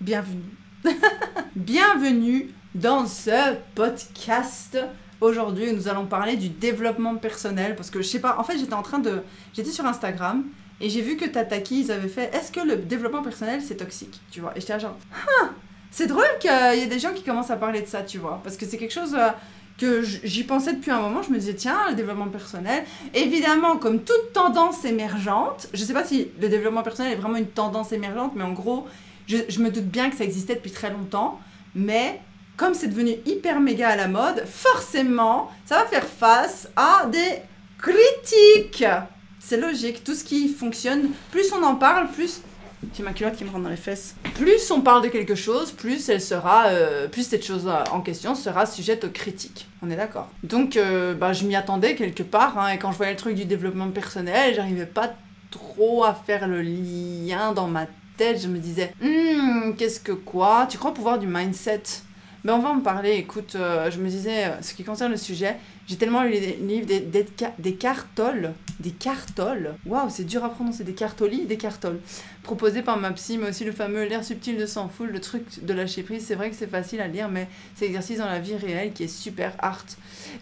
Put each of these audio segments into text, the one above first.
Bienvenue. Bienvenue dans ce podcast. Aujourd'hui, nous allons parler du développement personnel parce que je sais pas, en fait, j'étais sur Instagram et j'ai vu que Tataki, ils avaient fait est-ce que le développement personnel c'est toxique, tu vois? Et j'étais là genre c'est drôle qu'il y ait des gens qui commencent à parler de ça, tu vois, parce que c'est quelque chose que j'y pensais depuis un moment. Je me disais tiens, le développement personnel, évidemment comme toute tendance émergente, je sais pas si le développement personnel est vraiment une tendance émergente, mais en gros je me doute bien que ça existait depuis très longtemps, mais comme c'est devenu hyper méga à la mode, forcément, ça va faire face à des critiques. C'est logique, tout ce qui fonctionne, plus on en parle, plus... J'ai ma culotte qui me rentre dans les fesses. Plus on parle de quelque chose, plus cette chose en question sera sujette aux critiques. On est d'accord. Donc, je m'y attendais quelque part, hein, et quand je voyais le truc du développement personnel, j'arrivais pas trop à faire le lien dans ma tête. Je me disais, qu'est-ce que quoi? Tu crois au pouvoir du mindset? Mais on va en parler, écoute, je me disais, ce qui concerne le sujet, j'ai tellement lu des livres, des cartoles, waouh, c'est dur à prononcer, des cartoles, proposés par ma psy, mais aussi le fameux L'air subtil de s'en foutre, le truc de lâcher prise. C'est vrai que c'est facile à lire, mais c'est l'exercice dans la vie réelle qui est super hard.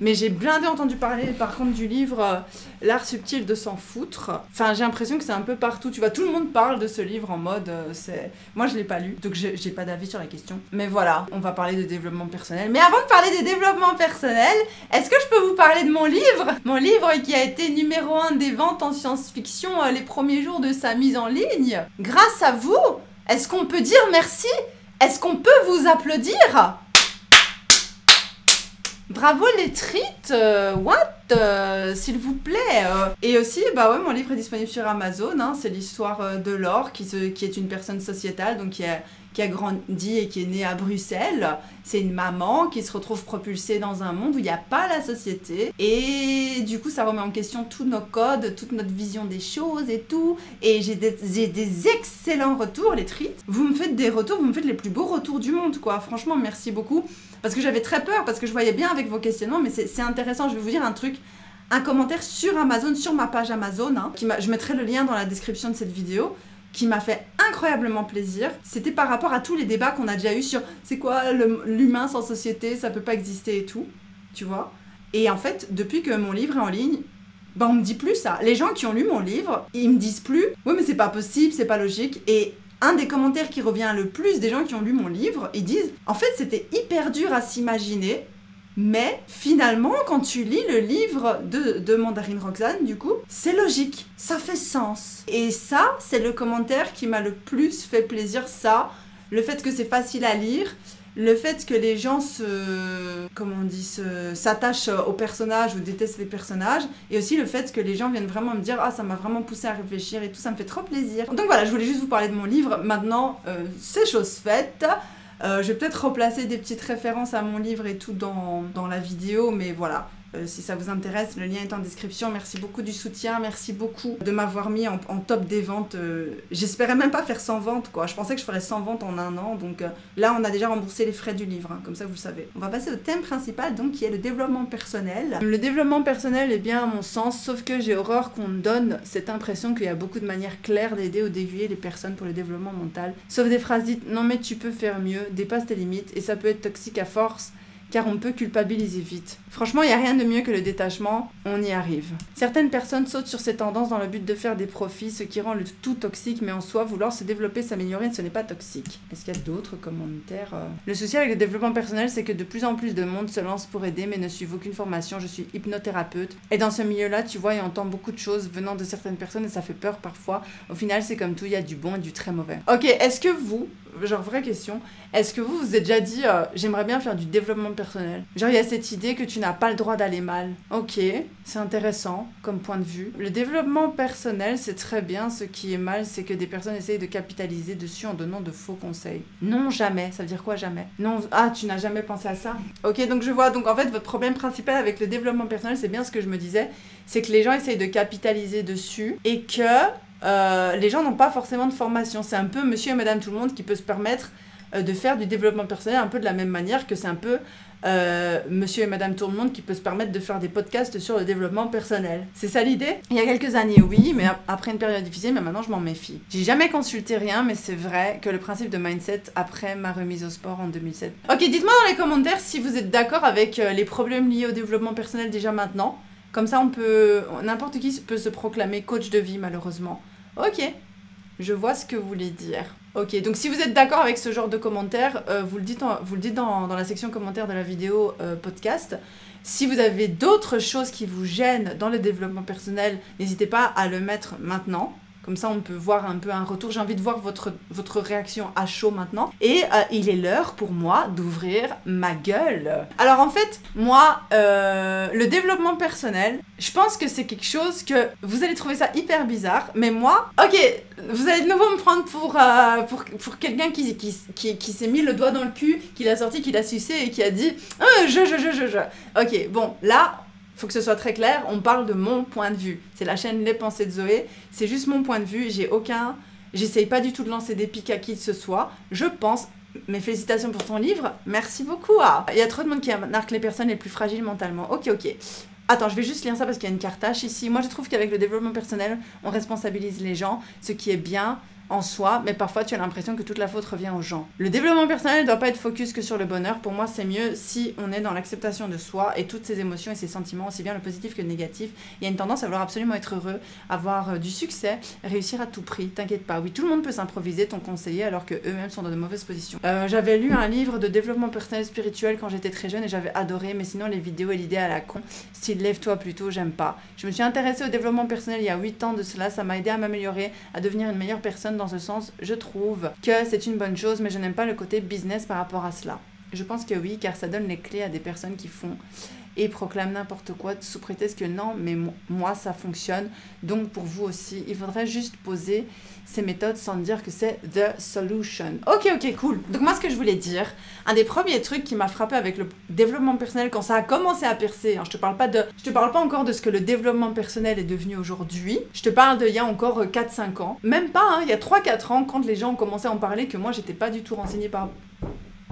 Mais j'ai blindé entendu parler, par contre, du livre L'art subtil de s'en foutre. Enfin, j'ai l'impression que c'est un peu partout, tu vois, tout le monde parle de ce livre en mode, moi je l'ai pas lu, donc j'ai pas d'avis sur la question. Mais voilà, on va parler de développement personnel. Mais avant de parler des développements personnels, est-ce que je peux vous parler de mon livre? Mon livre qui a été numéro 1 des ventes en science-fiction les premiers jours de sa mise en ligne. Grâce à vous, est-ce qu'on peut dire merci? Est-ce qu'on peut vous applaudir? Bravo les treats, s'il vous plaît. Et aussi, mon livre est disponible sur Amazon, hein, c'est l'histoire de Laure, qui est une personne sociétale, donc qui a grandi et qui est née à Bruxelles. C'est une maman qui se retrouve propulsée dans un monde où il n'y a pas la société. Et du coup, ça remet en question tous nos codes, toute notre vision des choses et tout. Et j'ai des excellents retours, les treats. Vous me faites des retours, vous me faites les plus beaux retours du monde, quoi. Franchement, merci beaucoup. Parce que j'avais très peur, parce que je voyais bien avec vos questionnements, mais c'est intéressant. Je vais vous dire un truc, un commentaire sur Amazon, sur ma page Amazon, hein, je mettrai le lien dans la description de cette vidéo, qui m'a fait incroyablement plaisir. C'était par rapport à tous les débats qu'on a déjà eu sur c'est quoi l'humain sans société, ça peut pas exister et tout, tu vois. Et en fait, depuis que mon livre est en ligne, on me dit plus ça. Les gens qui ont lu mon livre, ils me disent plus oui mais c'est pas possible, c'est pas logique. Et un des commentaires qui revient le plus des gens qui ont lu mon livre, ils disent en fait c'était hyper dur à s'imaginer, mais finalement quand tu lis le livre de Mandarine Roxane, du coup, c'est logique, ça fait sens. Et ça, c'est le commentaire qui m'a le plus fait plaisir, ça, le fait que c'est facile à lire, le fait que les gens s'attachent aux personnages ou détestent les personnages, et aussi le fait que les gens viennent vraiment me dire ah ça m'a vraiment poussé à réfléchir et tout, ça me fait trop plaisir. Donc voilà, je voulais juste vous parler de mon livre. Maintenant, c'est chose faite. Je vais peut-être replacer des petites références à mon livre et tout dans la vidéo, mais voilà. Si ça vous intéresse, le lien est en description. Merci beaucoup du soutien, merci beaucoup de m'avoir mis en top des ventes. J'espérais même pas faire 100 ventes, quoi. Je pensais que je ferais 100 ventes en un an, donc là on a déjà remboursé les frais du livre, hein, comme ça vous le savez. On va passer au thème principal, donc qui est le développement personnel. Le développement personnel est bien à mon sens, sauf que j'ai horreur qu'on donne cette impression qu'il y a beaucoup de manières claires d'aider ou d'aiguiller les personnes pour le développement mental. Sauf des phrases dites non mais tu peux faire mieux, dépasse tes limites, et ça peut être toxique à force, car on peut culpabiliser vite. Franchement, il n'y a rien de mieux que le détachement, on y arrive. Certaines personnes sautent sur ces tendances dans le but de faire des profits, ce qui rend le tout toxique, mais en soi, vouloir se développer, s'améliorer, ce n'est pas toxique. Est-ce qu'il y a d'autres commentaires? Le souci avec le développement personnel, c'est que de plus en plus de monde se lance pour aider, mais ne suivent aucune formation. Je suis hypnothérapeute, et dans ce milieu-là, tu vois et entends beaucoup de choses venant de certaines personnes, et ça fait peur parfois. Au final, c'est comme tout, il y a du bon et du très mauvais. Ok, est-ce que vous, genre vraie question, est-ce que vous vous êtes déjà dit j'aimerais bien faire du développement personnel? Genre il y a cette idée que tu n'as pas le droit d'aller mal. Ok, c'est intéressant comme point de vue. Le développement personnel, c'est très bien. Ce qui est mal, c'est que des personnes essayent de capitaliser dessus en donnant de faux conseils. Non, jamais. Ça veut dire quoi, jamais? Non, tu n'as jamais pensé à ça? Ok, donc je vois. Donc en fait, votre problème principal avec le développement personnel, c'est bien ce que je me disais, c'est que les gens essayent de capitaliser dessus et que les gens n'ont pas forcément de formation. C'est un peu monsieur et madame tout le monde qui peut se permettre de faire du développement personnel un peu de la même manière que c'est un peu monsieur et madame tout le monde qui peut se permettre de faire des podcasts sur le développement personnel. C'est ça l'idée? Il y a quelques années, oui, mais après une période difficile, mais maintenant je m'en méfie. J'ai jamais consulté rien, mais c'est vrai que le principe de mindset après ma remise au sport en 2007. Ok, dites-moi dans les commentaires si vous êtes d'accord avec les problèmes liés au développement personnel déjà maintenant. Comme ça, n'importe qui peut se proclamer coach de vie, malheureusement. Ok, je vois ce que vous voulez dire. Ok, donc si vous êtes d'accord avec ce genre de commentaires, vous le dites dans la section commentaires de la vidéo podcast. Si vous avez d'autres choses qui vous gênent dans le développement personnel, n'hésitez pas à le mettre maintenant. Comme ça, on peut voir un peu un retour. J'ai envie de voir votre réaction à chaud maintenant. Et il est l'heure pour moi d'ouvrir ma gueule. Alors en fait, moi, le développement personnel, je pense que c'est quelque chose que vous allez trouver ça hyper bizarre. Mais moi, ok, vous allez de nouveau me prendre pour quelqu'un qui s'est mis le doigt dans le cul, qui l'a sorti, qui l'a sucé et qui a dit Ok, bon, là... Faut que ce soit très clair, on parle de mon point de vue. C'est la chaîne Les Pensées de Zoé, c'est juste mon point de vue, j'essaye pas du tout de lancer des pics à qui que ce soit. Je pense, mes félicitations pour ton livre, merci beaucoup. Il y a trop de monde qui marque les personnes les plus fragiles mentalement. Ok. Attends, je vais juste lire ça parce qu'il y a une cartache ici. Moi, je trouve qu'avec le développement personnel, on responsabilise les gens, ce qui est bien en soi, mais parfois tu as l'impression que toute la faute revient aux gens. Le développement personnel ne doit pas être focus que sur le bonheur. Pour moi, c'est mieux si on est dans l'acceptation de soi et toutes ses émotions et ses sentiments, aussi bien le positif que le négatif. Il y a une tendance à vouloir absolument être heureux, avoir du succès, réussir à tout prix. T'inquiète pas, oui, tout le monde peut s'improviser ton conseiller alors que eux-mêmes sont dans de mauvaises positions. J'avais lu un livre de développement personnel spirituel quand j'étais très jeune et j'avais adoré, mais sinon les vidéos et l'idée à la con, style lève-toi plutôt, j'aime pas. Je me suis intéressée au développement personnel il y a 8 ans de cela, ça m'a aidé à m'améliorer, à devenir une meilleure personne. Dans ce sens, je trouve que c'est une bonne chose, mais je n'aime pas le côté business par rapport à cela. Je pense que oui, car ça donne les clés à des personnes qui font et proclament n'importe quoi sous prétexte que non, mais moi ça fonctionne, donc pour vous aussi. Il faudrait juste poser ces méthodes sans dire que c'est the solution. Ok, cool. Donc moi, ce que je voulais dire, un des premiers trucs qui m'a frappé avec le développement personnel quand ça a commencé à percer, hein, je te parle pas encore de ce que le développement personnel est devenu aujourd'hui, je te parle d'il y a encore 4-5 ans, même pas, hein, il y a 3-4 ans, quand les gens ont commencé à en parler, que moi j'étais pas du tout renseignée par...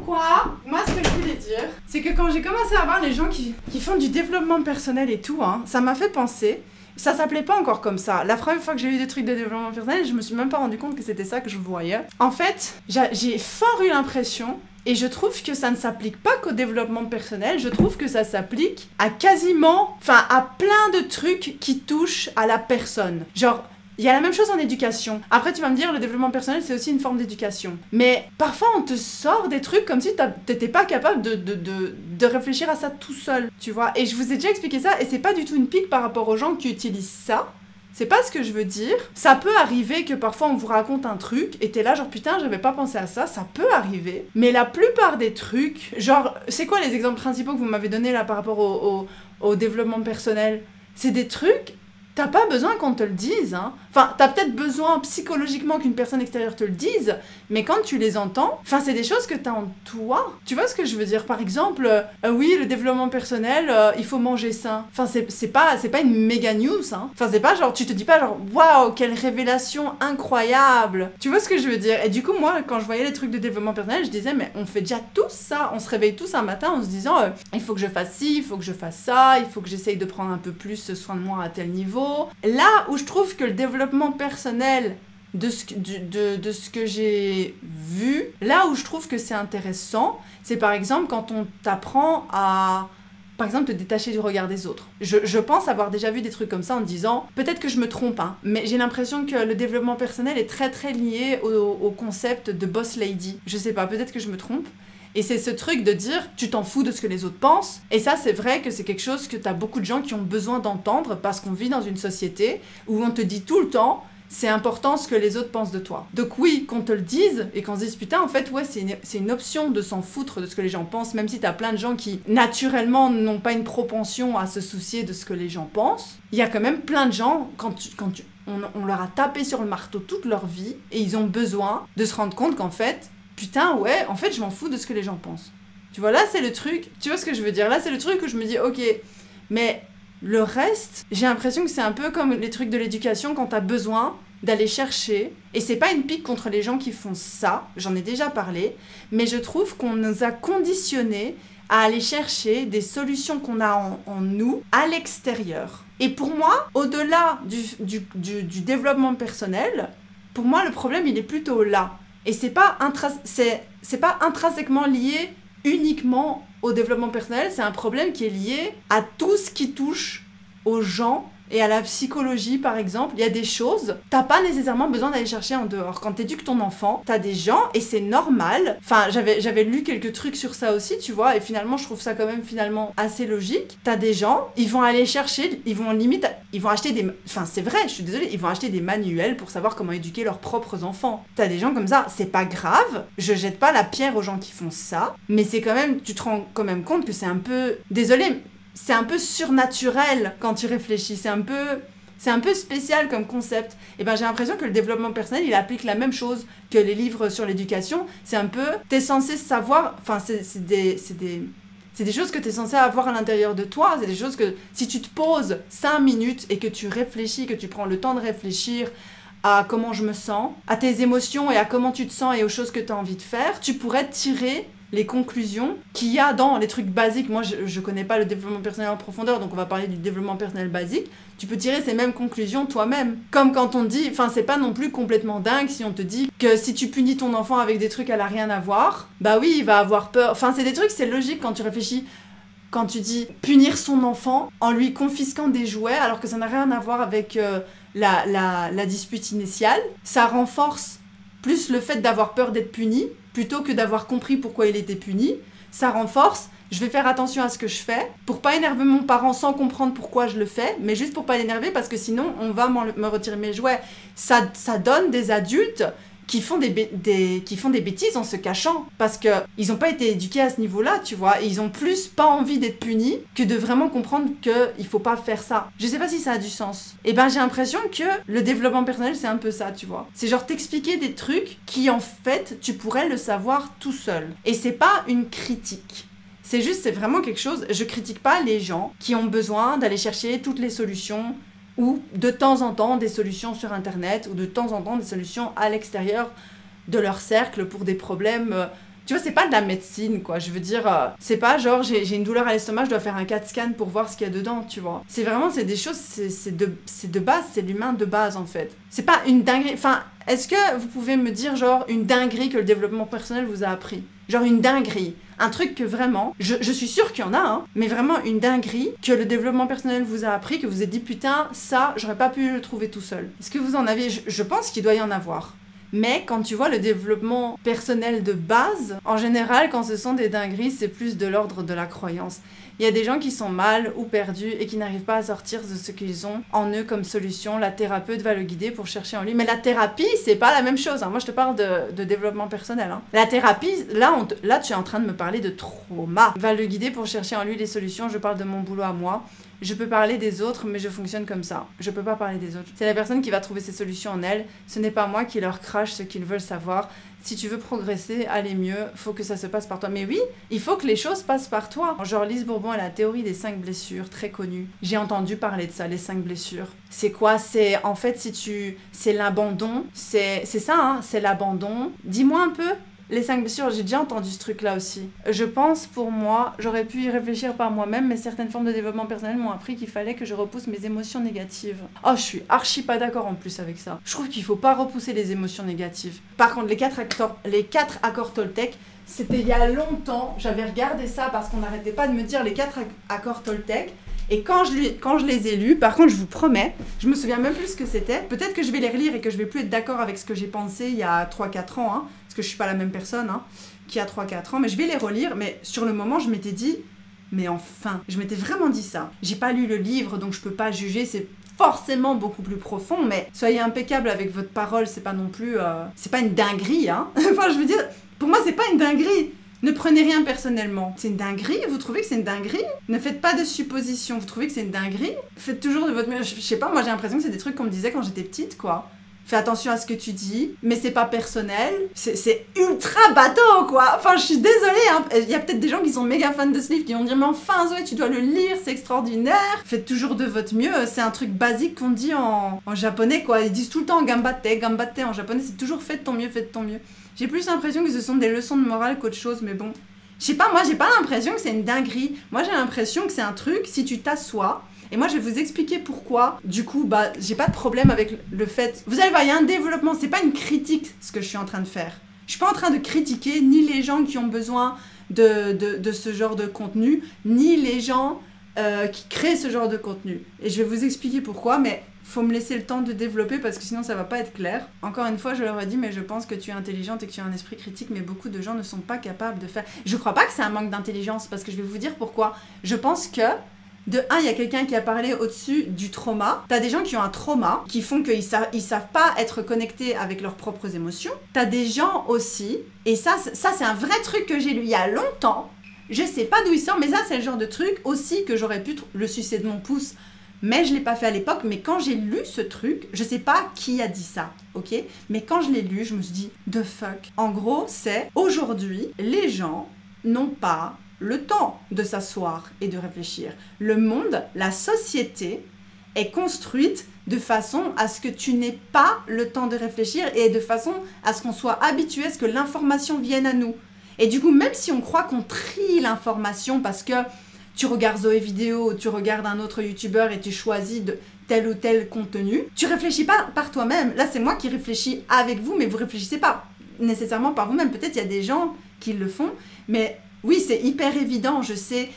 Quoi? Moi, ce que je voulais dire, c'est que quand j'ai commencé à voir les gens qui font du développement personnel et tout, hein, ça m'a fait penser... Ça s'appelait pas encore comme ça. La première fois que j'ai eu des trucs de développement personnel, je me suis même pas rendu compte que c'était ça que je voyais. En fait, j'ai fort eu l'impression, et je trouve que ça ne s'applique pas qu'au développement personnel, je trouve que ça s'applique à à plein de trucs qui touchent à la personne. Genre, il y a la même chose en éducation. Après, tu vas me dire, le développement personnel, c'est aussi une forme d'éducation. Mais parfois, on te sort des trucs comme si t'étais pas capable de réfléchir à ça tout seul, tu vois. Et je vous ai déjà expliqué ça, et c'est pas du tout une pique par rapport aux gens qui utilisent ça. C'est pas ce que je veux dire. Ça peut arriver que parfois on vous raconte un truc et t'es là genre putain j'avais pas pensé à ça, ça peut arriver. Mais la plupart des trucs, genre c'est quoi les exemples principaux que vous m'avez donnés là par rapport au développement personnel? C'est des trucs, t'as pas besoin qu'on te le dise, hein. Enfin, t'as peut-être besoin psychologiquement qu'une personne extérieure te le dise, mais quand tu les entends, c'est des choses que t'as en toi. Tu vois ce que je veux dire? Par exemple, oui, le développement personnel, il faut manger sain. Enfin, c'est pas une méga news, hein. Enfin, c'est pas genre, tu te dis pas genre, waouh, quelle révélation incroyable. Tu vois ce que je veux dire? Et du coup, moi, quand je voyais les trucs de développement personnel, je disais, mais on fait déjà tous ça. On se réveille tous un matin en se disant, il faut que je fasse ci, il faut que je fasse ça, il faut que j'essaye de prendre un peu plus soin de moi à tel niveau. Là où je trouve que le développement personnel de ce que j'ai vu, là où je trouve que c'est intéressant, c'est par exemple quand on t'apprend à, par exemple, te détacher du regard des autres. Je pense avoir déjà vu des trucs comme ça en me disant, peut-être que je me trompe, hein, mais j'ai l'impression que le développement personnel est très très lié au concept de boss lady. Je sais pas, peut-être que je me trompe. Et c'est ce truc de dire, tu t'en fous de ce que les autres pensent. Et ça, c'est vrai que c'est quelque chose que t'as beaucoup de gens qui ont besoin d'entendre parce qu'on vit dans une société où on te dit tout le temps, c'est important ce que les autres pensent de toi. Donc oui, qu'on te le dise et qu'on se dise, putain, en fait, ouais, c'est une option de s'en foutre de ce que les gens pensent, même si t'as plein de gens qui, naturellement, n'ont pas une propension à se soucier de ce que les gens pensent. Il y a quand même plein de gens, on leur a tapé sur le marteau toute leur vie et ils ont besoin de se rendre compte qu'en fait, putain, ouais, en fait, je m'en fous de ce que les gens pensent. Tu vois, là, c'est le truc... Tu vois ce que je veux dire? Là, c'est le truc où je me dis, ok, mais le reste, j'ai l'impression que c'est un peu comme les trucs de l'éducation quand t'as besoin d'aller chercher, et c'est pas une pique contre les gens qui font ça, j'en ai déjà parlé, mais je trouve qu'on nous a conditionnés à aller chercher des solutions qu'on a en nous à l'extérieur. Et pour moi, au-delà du développement personnel, pour moi, le problème, il est plutôt là. Et c'est pas intrinsèquement lié uniquement au développement personnel, c'est un problème qui est lié à tout ce qui touche aux gens et à la psychologie, par exemple. Il y a des choses, t'as pas nécessairement besoin d'aller chercher en dehors. Quand t'éduques ton enfant, t'as des gens, et c'est normal. Enfin, j'avais lu quelques trucs sur ça aussi, tu vois, et finalement, je trouve ça quand même finalement assez logique. T'as des gens, ils vont aller chercher, ils vont acheter des... Enfin, c'est vrai, je suis désolée, ils vont acheter des manuels pour savoir comment éduquer leurs propres enfants. T'as des gens comme ça, c'est pas grave, je jette pas la pierre aux gens qui font ça, mais c'est quand même, tu te rends quand même compte que c'est un peu... Désolée, c'est un peu surnaturel quand tu réfléchis, c'est un peu spécial comme concept. Et ben j'ai l'impression que le développement personnel, il applique la même chose que les livres sur l'éducation. C'est un peu, t'es censé savoir, enfin c'est des choses que t'es censé avoir à l'intérieur de toi, c'est des choses que si tu te poses 5 minutes et que tu réfléchis, que tu prends le temps de réfléchir à comment je me sens, à tes émotions et à comment tu te sens et aux choses que tu as envie de faire, tu pourrais tirer les conclusions qu'il y a dans les trucs basiques. Moi, je connais pas le développement personnel en profondeur, donc on va parler du développement personnel basique. Tu peux tirer ces mêmes conclusions toi-même. Comme quand on dit, enfin, c'est pas non plus complètement dingue si on te dit que si tu punis ton enfant avec des trucs, elle a rien à voir. Bah oui, il va avoir peur. Enfin, c'est des trucs, c'est logique quand tu réfléchis. Quand tu dis punir son enfant en lui confisquant des jouets, alors que ça n'a rien à voir avec la dispute initiale, ça renforce plus le fait d'avoir peur d'être puni, plutôt que d'avoir compris pourquoi il était puni. Ça renforce, je vais faire attention à ce que je fais, pour pas énerver mon parent sans comprendre pourquoi je le fais, mais juste pour pas l'énerver, parce que sinon, on va me retirer mes jouets. Ça donne des adultes qui font des bêtises en se cachant, parce qu'ils n'ont pas été éduqués à ce niveau-là, tu vois, et ils ont plus pas envie d'être punis que de vraiment comprendre qu'il faut pas faire ça. Je sais pas si ça a du sens. Et ben j'ai l'impression que le développement personnel, c'est un peu ça, tu vois. C'est genre t'expliquer des trucs qui, en fait, tu pourrais le savoir tout seul. Et c'est pas une critique. C'est vraiment quelque chose, je critique pas les gens qui ont besoin d'aller chercher toutes les solutions, ou de temps en temps des solutions sur internet, ou de temps en temps des solutions à l'extérieur de leur cercle pour des problèmes. Tu vois, c'est pas de la médecine, quoi. Je veux dire, c'est pas genre j'ai une douleur à l'estomac, je dois faire un CAT scan pour voir ce qu'il y a dedans, tu vois. C'est des choses, c'est de base, c'est l'humain de base, en fait. C'est pas une dinguerie. Enfin, est-ce que vous pouvez me dire, genre, une dinguerie que le développement personnel vous a appris? Genre une dinguerie. Un truc que vraiment, je suis sûre qu'il y en a, hein, mais vraiment une dinguerie que le développement personnel vous a appris, que vous avez dit, putain, ça, j'aurais pas pu le trouver tout seul. Est-ce que vous en avez? Je pense qu'il doit y en avoir. Mais quand tu vois le développement personnel de base, en général, quand ce sont des dingueries, c'est plus de l'ordre de la croyance. Il y a des gens qui sont mal ou perdus et qui n'arrivent pas à sortir de ce qu'ils ont en eux comme solution. La thérapeute va le guider pour chercher en lui. Mais la thérapie, c'est pas la même chose, hein. Moi, je te parle de développement personnel, hein. La thérapie, là, tu es en train de me parler de trauma. Va le guider pour chercher en lui les solutions. Je parle de mon boulot à moi. Je peux parler des autres, mais je fonctionne comme ça. Je peux pas parler des autres. C'est la personne qui va trouver ses solutions en elle. Ce n'est pas moi qui leur crache ce qu'ils veulent savoir. Si tu veux progresser, aller mieux, faut que ça se passe par toi. Mais oui, il faut que les choses passent par toi. Genre, Lise Bourbon, elle a la théorie des 5 blessures, très connue. J'ai entendu parler de ça, les 5 blessures. C'est quoi? C'est, en fait, c'est l'abandon. C'est ça, hein, c'est l'abandon. Dis-moi un peu. Les 5 blessures, j'ai déjà entendu ce truc-là aussi. Je pense, pour moi, j'aurais pu y réfléchir par moi-même, mais certaines formes de développement personnel m'ont appris qu'il fallait que je repousse mes émotions négatives. Oh, je suis archi pas d'accord en plus avec ça. Je trouve qu'il faut pas repousser les émotions négatives. Par contre, les 4 accords Toltec, c'était il y a longtemps. J'avais regardé ça parce qu'on n'arrêtait pas de me dire les 4 accords Toltec. Et quand je les ai lus, par contre, je vous promets, je me souviens même plus ce que c'était. Peut-être que je vais les relire et que je vais plus être d'accord avec ce que j'ai pensé il y a 3-4 ans, hein, parce que je suis pas la même personne, hein, qui a 3-4 ans, mais je vais les relire. Mais sur le moment, je m'étais dit, mais enfin, je m'étais vraiment dit ça. J'ai pas lu le livre, donc je peux pas juger, c'est forcément beaucoup plus profond, mais soyez impeccable avec votre parole, c'est pas non plus... c'est pas une dinguerie, hein. Enfin, je veux dire, pour moi, c'est pas une dinguerie. Ne prenez rien personnellement. C'est une dinguerie? Vous trouvez que c'est une dinguerie? Ne faites pas de suppositions. Vous trouvez que c'est une dinguerie? Faites toujours de votre mieux. Je sais pas, moi j'ai l'impression que c'est des trucs qu'on me disait quand j'étais petite, quoi. fais attention à ce que tu dis, mais c'est pas personnel. C'est ultra bateau, quoi. Enfin, je suis désolée, hein. Il y a peut-être des gens qui sont méga fans de ce livre qui vont dire, mais enfin, Zoé, tu dois le lire, c'est extraordinaire. Faites toujours de votre mieux. C'est un truc basique qu'on dit en japonais, quoi. Ils disent tout le temps gambatte, gambatte en japonais. C'est toujours fais de ton mieux, fais de ton mieux. J'ai plus l'impression que ce sont des leçons de morale qu'autre chose, mais bon. Je sais pas, moi, j'ai pas l'impression que c'est une dinguerie. Moi, j'ai l'impression que c'est un truc, si tu t'assois. Et moi, je vais vous expliquer pourquoi. Du coup, bah, j'ai pas de problème avec le fait... Vous allez voir, il y a un développement. C'est pas une critique, ce que je suis en train de faire. Je suis pas en train de critiquer ni les gens qui ont besoin de ce genre de contenu, ni les gens qui créent ce genre de contenu. Et je vais vous expliquer pourquoi, mais faut me laisser le temps de développer parce que sinon ça va pas être clair. Encore une fois, je leur ai dit, mais je pense que tu es intelligente et que tu as un esprit critique, mais beaucoup de gens ne sont pas capables de faire... Je crois pas que c'est un manque d'intelligence, parce que je vais vous dire pourquoi. Je pense que... De un, il y a quelqu'un qui a parlé au-dessus du trauma. T'as des gens qui ont un trauma, qui font qu'ils savent pas être connectés avec leurs propres émotions. T'as des gens aussi, et ça c'est un vrai truc que j'ai lu il y a longtemps. Je sais pas d'où il sort, mais ça c'est le genre de truc aussi que j'aurais pu le sucer de mon pouce. Mais je l'ai pas fait à l'époque, mais quand j'ai lu ce truc, je sais pas qui a dit ça, ok? Mais quand je l'ai lu, je me suis dit, the fuck. En gros, c'est, aujourd'hui, les gens n'ont pas le temps de s'asseoir et de réfléchir. Le monde, la société est construite de façon à ce que tu n'aies pas le temps de réfléchir et de façon à ce qu'on soit habitué à ce que l'information vienne à nous. Et du coup, même si on croit qu'on trie l'information parce que tu regardes Zoé Vidéo, tu regardes un autre youtubeur et tu choisis de tel ou tel contenu, tu réfléchis pas par toi-même. Là, c'est moi qui réfléchis avec vous, mais vous réfléchissez pas nécessairement par vous-même. Peut-être il y a des gens qui le font, mais... Oui, c'est hyper évident, je sais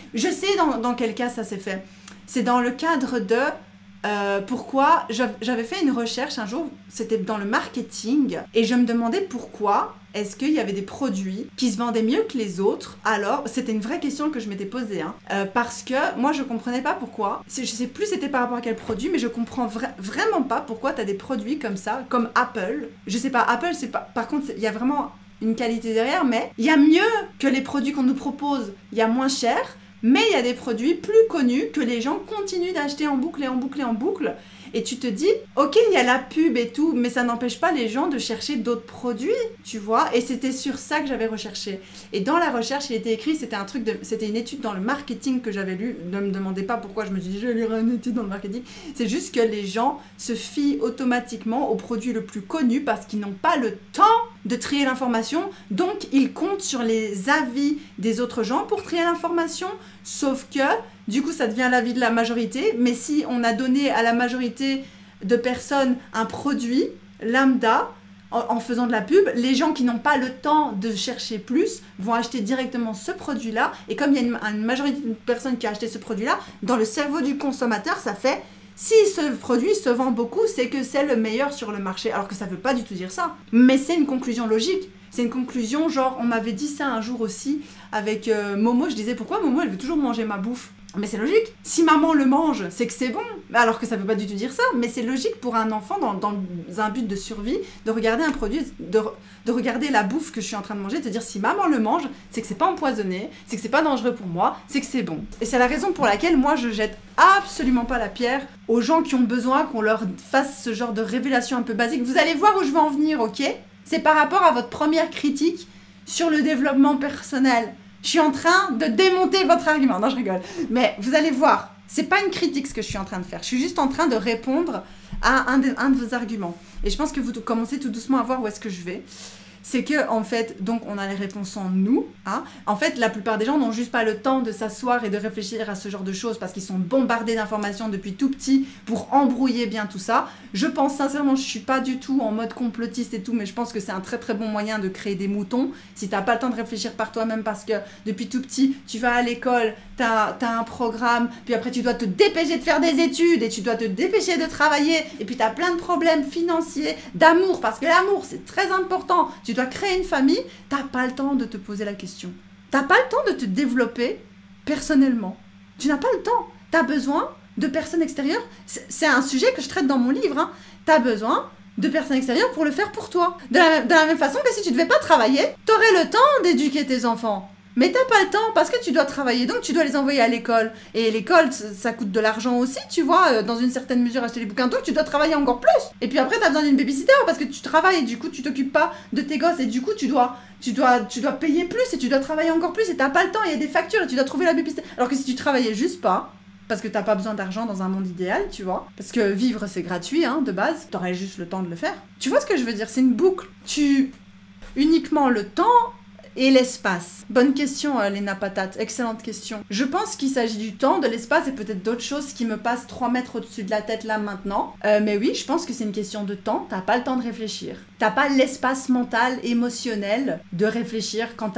dans quel cas ça s'est fait. C'est dans le cadre de pourquoi... J'avais fait une recherche un jour, c'était dans le marketing, et je me demandais pourquoi est-ce qu'il y avait des produits qui se vendaient mieux que les autres. Alors, c'était une vraie question que je m'étais posée, hein, parce que moi, je comprenais pas pourquoi. Je sais plus c'était par rapport à quel produit, mais je comprends vraiment pas pourquoi tu as des produits comme ça, comme Apple. Je sais pas, Apple, c'est pas... Par contre, il y a vraiment... une qualité derrière, mais il y a mieux que les produits qu'on nous propose, il y a moins cher, mais il y a des produits plus connus que les gens continuent d'acheter en boucle et en boucle et en boucle. Et tu te dis, ok, il y a la pub et tout, mais ça n'empêche pas les gens de chercher d'autres produits, tu vois. Et c'était sur ça que j'avais recherché. Et dans la recherche, il était écrit, c'était une étude dans le marketing que j'avais lue. Ne me demandez pas pourquoi je me suis dit, je vais lire une étude dans le marketing. C'est juste que les gens se fient automatiquement au produit le plus connu parce qu'ils n'ont pas le temps de trier l'information. Donc, ils comptent sur les avis des autres gens pour trier l'information. Sauf que, du coup, ça devient l'avis de la majorité. Mais si on a donné à la majorité de personnes un produit lambda, en faisant de la pub, les gens qui n'ont pas le temps de chercher plus vont acheter directement ce produit-là. Et comme il y a une majorité de personnes qui a acheté ce produit-là, dans le cerveau du consommateur, ça fait... Si ce produit se vend beaucoup, c'est que c'est le meilleur sur le marché. Alors que ça ne veut pas du tout dire ça. Mais c'est une conclusion logique. C'est une conclusion, genre, on m'avait dit ça un jour aussi avec Momo. Je disais, pourquoi Momo, elle veut toujours manger ma bouffe? Mais c'est logique. Si maman le mange, c'est que c'est bon. Alors que ça ne veut pas du tout dire ça. Mais c'est logique pour un enfant, dans un but de survie, de regarder un produit, de regarder la bouffe que je suis en train de manger, de dire si maman le mange, c'est que c'est pas empoisonné, c'est que c'est pas dangereux pour moi, c'est que c'est bon. Et c'est la raison pour laquelle moi je jette absolument pas la pierre aux gens qui ont besoin qu'on leur fasse ce genre de révélation un peu basique. Vous allez voir où je veux en venir, ok? C'est par rapport à votre première critique sur le développement personnel. Je suis en train de démonter votre argument. Non, je rigole. Mais vous allez voir, c'est pas une critique ce que je suis en train de faire. Je suis juste en train de répondre à un de vos arguments. Et je pense que vous commencez tout doucement à voir où est-ce que je vais. C'est que, en fait, donc on a les réponses en nous. Hein. En fait, la plupart des gens n'ont juste pas le temps de s'asseoir et de réfléchir à ce genre de choses parce qu'ils sont bombardés d'informations depuis tout petit pour embrouiller bien tout ça. Je pense sincèrement, je suis pas du tout en mode complotiste et tout, mais je pense que c'est un très très bon moyen de créer des moutons si t'as pas le temps de réfléchir par toi-même parce que depuis tout petit, tu vas à l'école, t'as un programme, puis après tu dois te dépêcher de faire des études et tu dois te dépêcher de travailler et puis t'as plein de problèmes financiers, d'amour, parce que l'amour c'est très important. Tu dois créer une famille, t'as pas le temps de te poser la question. T'as pas le temps de te développer personnellement. Tu n'as pas le temps. T'as besoin de personnes extérieures. C'est un sujet que je traite dans mon livre. Hein. T'as besoin de personnes extérieures pour le faire pour toi. De la même façon que si tu devais pas travailler, t'aurais le temps d'éduquer tes enfants. Mais t'as pas le temps parce que tu dois travailler, donc tu dois les envoyer à l'école. Et l'école, ça coûte de l'argent aussi, tu vois, dans une certaine mesure, acheter les bouquins. Donc tu dois travailler encore plus. Et puis après, t'as besoin d'une babysitter parce que tu travailles et du coup, tu t'occupes pas de tes gosses. Et du coup, tu dois payer plus et tu dois travailler encore plus. Et t'as pas le temps, il y a des factures et tu dois trouver la babysitter. Alors que si tu travaillais juste pas, parce que t'as pas besoin d'argent dans un monde idéal, tu vois. Parce que vivre, c'est gratuit, hein, de base. T'aurais juste le temps de le faire. Tu vois ce que je veux dire? C'est une boucle. Uniquement le temps et l'espace. Bonne question, Léna Patate. Excellente question. Je pense qu'il s'agit du temps, de l'espace et peut-être d'autres choses qui me passent 3 mètres au-dessus de la tête là maintenant. Mais oui, je pense que c'est une question de temps. T'as pas le temps de réfléchir. T'as pas l'espace mental, émotionnel de réfléchir quand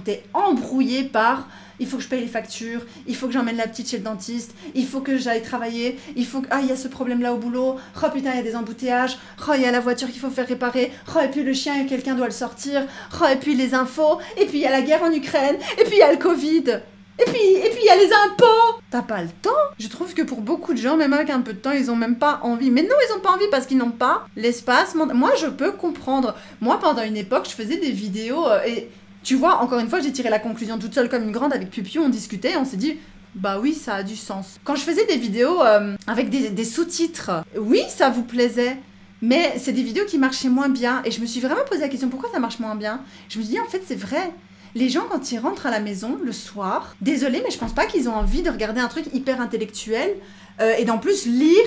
t'es embrouillé par... Il faut que je paye les factures, il faut que j'emmène la petite chez le dentiste, il faut que j'aille travailler, il faut que... Ah, il y a ce problème-là au boulot, oh putain, il y a des embouteillages, oh, il y a la voiture qu'il faut faire réparer, oh, et puis le chien, quelqu'un doit le sortir, oh, et puis les infos, et puis il y a la guerre en Ukraine, et puis il y a le Covid, et puis il y a les impôts. T'as pas le temps. Je trouve que pour beaucoup de gens, même avec un peu de temps, ils ont même pas envie. Mais non, ils ont pas envie parce qu'ils n'ont pas l'espace. Moi, je peux comprendre. Moi, pendant une époque, je faisais des vidéos et... Tu vois, encore une fois, j'ai tiré la conclusion toute seule comme une grande avec Pupiou, on discutait, on s'est dit, bah oui, ça a du sens. Quand je faisais des vidéos avec des sous-titres, oui, ça vous plaisait, mais c'est des vidéos qui marchaient moins bien. Et je me suis vraiment posé la question, pourquoi ça marche moins bien? Je me suis dit, en fait, c'est vrai. Les gens, quand ils rentrent à la maison le soir, désolé, mais je pense pas qu'ils ont envie de regarder un truc hyper intellectuel et d'en plus lire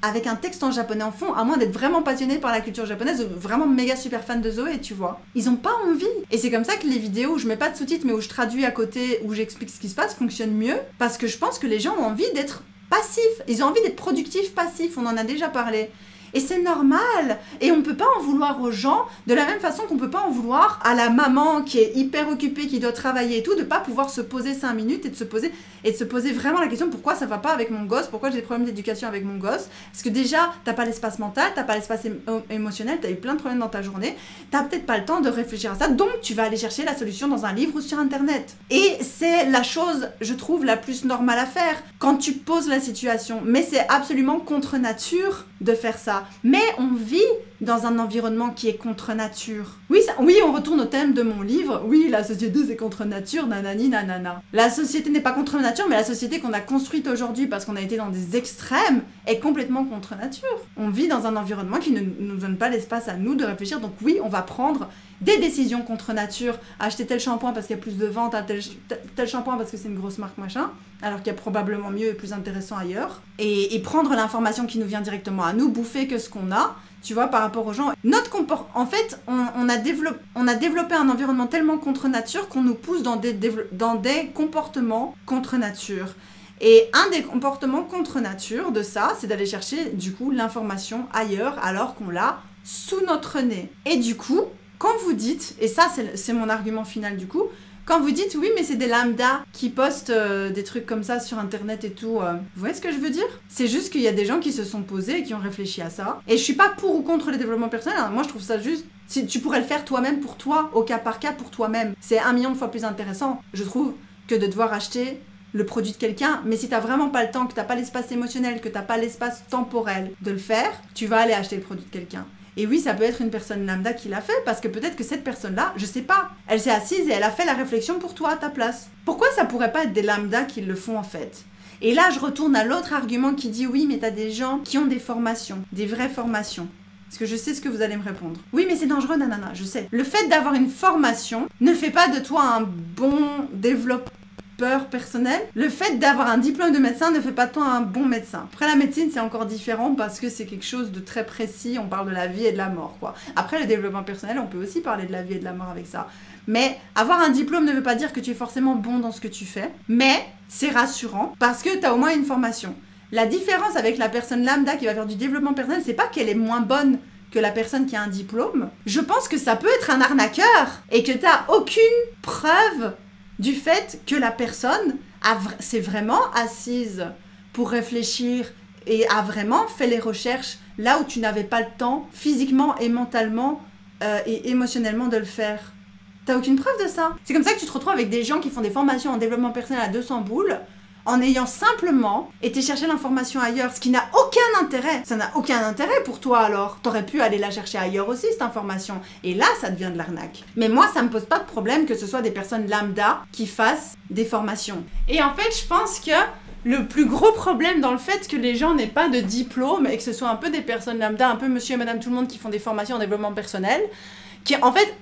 avec un texte en japonais en fond, à moins d'être vraiment passionné par la culture japonaise, vraiment méga super fan de Zoé, tu vois. Ils ont pas envie. Et c'est comme ça que les vidéos où je mets pas de sous-titres, mais où je traduis à côté, où j'explique ce qui se passe, fonctionnent mieux, parce que je pense que les gens ont envie d'être passifs. Ils ont envie d'être productifs, passifs, on en a déjà parlé. Et c'est normal. Et on peut pas en vouloir aux gens de la même façon qu'on peut pas en vouloir à la maman qui est hyper occupée, qui doit travailler et tout, de pas pouvoir se poser 5 minutes et de se poser vraiment la question pourquoi ça va pas avec mon gosse, pourquoi j'ai des problèmes d'éducation avec mon gosse. Parce que déjà, t'as pas l'espace mental, t'as pas l'espace émotionnel, t'as eu plein de problèmes dans ta journée, t'as peut-être pas le temps de réfléchir à ça, donc tu vas aller chercher la solution dans un livre ou sur internet. Et c'est la chose, je trouve, la plus normale à faire quand tu poses la situation. Mais c'est absolument contre nature de faire ça. Mais on vit dans un environnement qui est contre nature. Oui, on retourne au thème de mon livre. Oui, la société c'est contre nature, nanani nanana. La société n'est pas contre nature, mais la société qu'on a construite aujourd'hui parce qu'on a été dans des extrêmes est complètement contre nature. On vit dans un environnement qui ne nous donne pas l'espace à nous de réfléchir. Donc oui, on va prendre des décisions contre nature, acheter tel shampoing parce qu'il y a plus de ventes, à tel shampoing parce que c'est une grosse marque machin, alors qu'il y a probablement mieux et plus intéressant ailleurs, et prendre l'information qui nous vient directement à nous, bouffer que ce qu'on a, tu vois, par rapport aux gens. En fait, on a développé un environnement tellement contre nature qu'on nous pousse dans des comportements contre nature. Et un des comportements contre nature de ça, c'est d'aller chercher du coup l'information ailleurs alors qu'on l'a sous notre nez. Et du coup, quand vous dites, et ça c'est mon argument final du coup, quand vous dites oui mais c'est des lambda qui postent des trucs comme ça sur internet et tout, vous voyez ce que je veux dire? C'est juste qu'il y a des gens qui se sont posés et qui ont réfléchi à ça. Et je suis pas pour ou contre le développement personnel, hein. Moi je trouve ça juste, si tu pourrais le faire toi-même pour toi, au cas par cas pour toi-même. C'est 1 million de fois plus intéressant, je trouve, que de devoir acheter le produit de quelqu'un. Mais si t'as vraiment pas le temps, que t'as pas l'espace émotionnel, que t'as pas l'espace temporel de le faire, tu vas aller acheter le produit de quelqu'un. Et oui, ça peut être une personne lambda qui l'a fait, parce que peut-être que cette personne-là, je sais pas, elle s'est assise et elle a fait la réflexion pour toi à ta place. Pourquoi ça pourrait pas être des lambda qui le font en fait? Et là, je retourne à l'autre argument qui dit oui, mais t'as des gens qui ont des formations, des vraies formations. Parce que je sais ce que vous allez me répondre. Oui, mais c'est dangereux, nanana, je sais. Le fait d'avoir une formation ne fait pas de toi un bon développeur personnel. Le fait d'avoir un diplôme de médecin ne fait pas de toi un bon médecin. Après, la médecine, c'est encore différent parce que c'est quelque chose de très précis. On parle de la vie et de la mort, quoi. Après, le développement personnel, on peut aussi parler de la vie et de la mort avec ça. Mais avoir un diplôme ne veut pas dire que tu es forcément bon dans ce que tu fais. Mais c'est rassurant parce que tu as au moins une formation. La différence avec la personne lambda qui va faire du développement personnel, c'est pas qu'elle est moins bonne que la personne qui a un diplôme. Je pense que ça peut être un arnaqueur et que tu n'as aucune preuve du fait que la personne s'est vraiment assise pour réfléchir et a vraiment fait les recherches là où tu n'avais pas le temps physiquement et mentalement et émotionnellement de le faire. T'as aucune preuve de ça. C'est comme ça que tu te retrouves avec des gens qui font des formations en développement personnel à 200 boules en ayant simplement été chercher l'information ailleurs, ce qui n'a aucun intérêt. Ça n'a aucun intérêt pour toi alors. T'aurais pu aller la chercher ailleurs aussi, cette information. Et là, ça devient de l'arnaque. Mais moi, ça me pose pas de problème que ce soit des personnes lambda qui fassent des formations. Et en fait, je pense que le plus gros problème dans le fait que les gens n'aient pas de diplôme et que ce soit un peu des personnes lambda, un peu monsieur et madame tout le monde qui font des formations en développement personnel, qui en fait,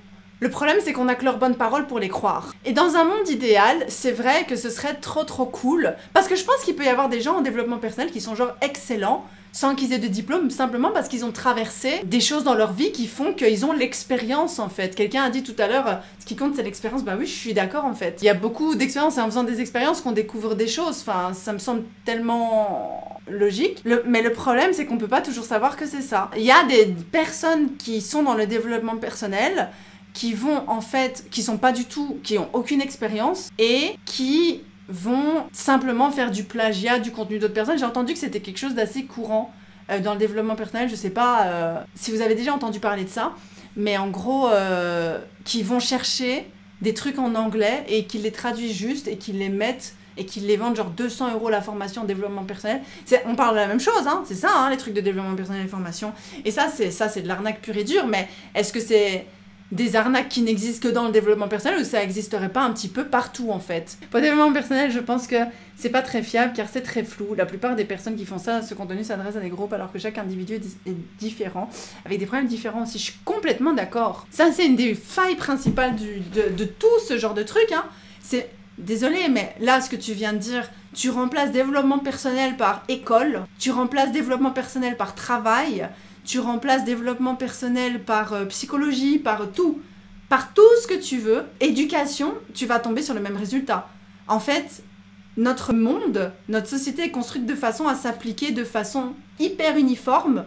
le problème c'est qu'on a que leurs bonnes paroles pour les croire. Et dans un monde idéal, c'est vrai que ce serait trop cool, parce que je pense qu'il peut y avoir des gens en développement personnel qui sont genre excellents, sans qu'ils aient de diplôme, simplement parce qu'ils ont traversé des choses dans leur vie qui font qu'ils ont l'expérience en fait. Quelqu'un a dit tout à l'heure, ce qui compte c'est l'expérience, bah oui je suis d'accord en fait. Il y a beaucoup d'expériences et en faisant des expériences qu'on découvre des choses, enfin ça me semble tellement logique. Mais le problème c'est qu'on peut pas toujours savoir que c'est ça. Il y a des personnes qui sont dans le développement personnel, qui vont en fait, qui sont pas du tout, qui ont aucune expérience et qui vont simplement faire du plagiat du contenu d'autres personnes. J'ai entendu que c'était quelque chose d'assez courant dans le développement personnel. Je sais pas si vous avez déjà entendu parler de ça, mais en gros, qui vont chercher des trucs en anglais et qui les traduisent juste et qui les mettent et qui les vendent genre 200 € la formation en développement personnel. On parle de la même chose, hein, c'est ça, hein, les trucs de développement personnel et formation. Et ça, c'est de l'arnaque pure et dure, mais est-ce que c'est des arnaques qui n'existent que dans le développement personnel ou ça existerait pas un petit peu partout en fait? Pour le développement personnel, je pense que c'est pas très fiable car c'est très flou. La plupart des personnes qui font ça, ce contenu s'adresse à des groupes alors que chaque individu est différent, avec des problèmes différents aussi. Je suis complètement d'accord. Ça, c'est une des failles principales de tout ce genre de truc. Hein. C'est, désolé, mais là, ce que tu viens de dire, tu remplaces développement personnel par école, tu remplaces développement personnel par travail, tu remplaces développement personnel par psychologie, par tout ce que tu veux. Éducation, tu vas tomber sur le même résultat. En fait, notre monde, notre société est construite de façon à s'appliquer de façon hyper uniforme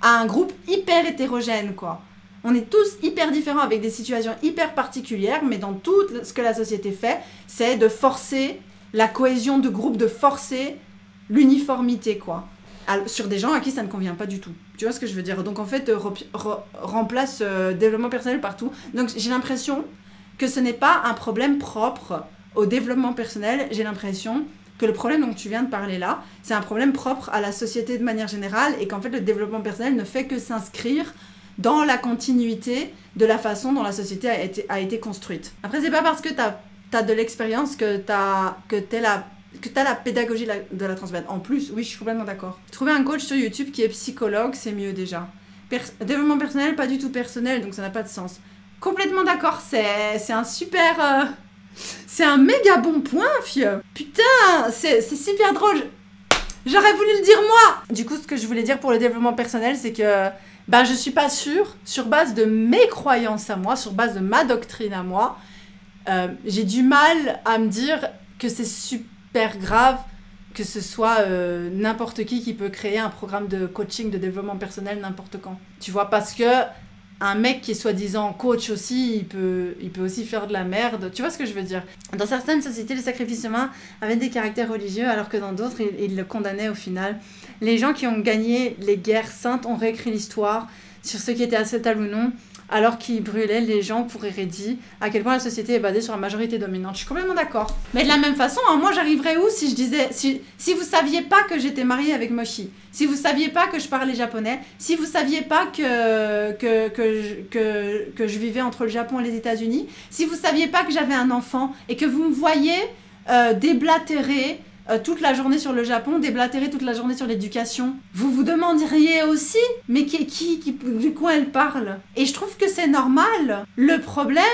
à un groupe hyper hétérogène, quoi. On est tous hyper différents avec des situations hyper particulières, mais dans tout ce que la société fait, c'est de forcer la cohésion de groupe, de forcer l'uniformité, quoi. Sur des gens à qui ça ne convient pas du tout. Tu vois ce que je veux dire? Donc en fait, remplace développement personnel partout. Donc j'ai l'impression que ce n'est pas un problème propre au développement personnel. J'ai l'impression que le problème dont tu viens de parler là, c'est un problème propre à la société de manière générale et qu'en fait le développement personnel ne fait que s'inscrire dans la continuité de la façon dont la société a été construite. Après, c'est pas parce que t'as de l'expérience que t'as la pédagogie de la transmettre. En plus, oui, je suis complètement d'accord. Trouver un coach sur YouTube qui est psychologue, c'est mieux déjà. Développement personnel, pas du tout personnel, donc ça n'a pas de sens. Complètement d'accord, c'est un super... c'est un méga bon point, fieu. Putain, c'est super drôle. J'aurais voulu le dire moi. Du coup, ce que je voulais dire pour le développement personnel, c'est que je suis pas sûre, sur base de mes croyances à moi, sur base de ma doctrine à moi, j'ai du mal à me dire que c'est super grave que ce soit n'importe qui peut créer un programme de coaching, de développement personnel n'importe quand. Tu vois, parce que un mec qui est soi-disant coach aussi, il peut aussi faire de la merde. Tu vois ce que je veux dire? Dans certaines sociétés, le sacrifice humain avait des caractères religieux, alors que dans d'autres, ils le condamnaient au final. Les gens qui ont gagné les guerres saintes ont réécrit l'histoire sur ce qui était acceptable ou non, alors qu'ils brûlaient les gens pour hérédie, à quel point la société est basée sur la majorité dominante. Je suis complètement d'accord. Mais de la même façon, hein, moi j'arriverais où si je disais, si vous saviez pas que j'étais mariée avec Moshi, si vous saviez pas que je parlais japonais, si vous saviez pas que je vivais entre le Japon et les États-Unis, si vous saviez pas que j'avais un enfant et que vous me voyez déblatérer toute la journée sur le Japon, déblatérer toute la journée sur l'éducation, vous vous demanderiez aussi, mais de quoi elle parle? Et je trouve que c'est normal. Le problème,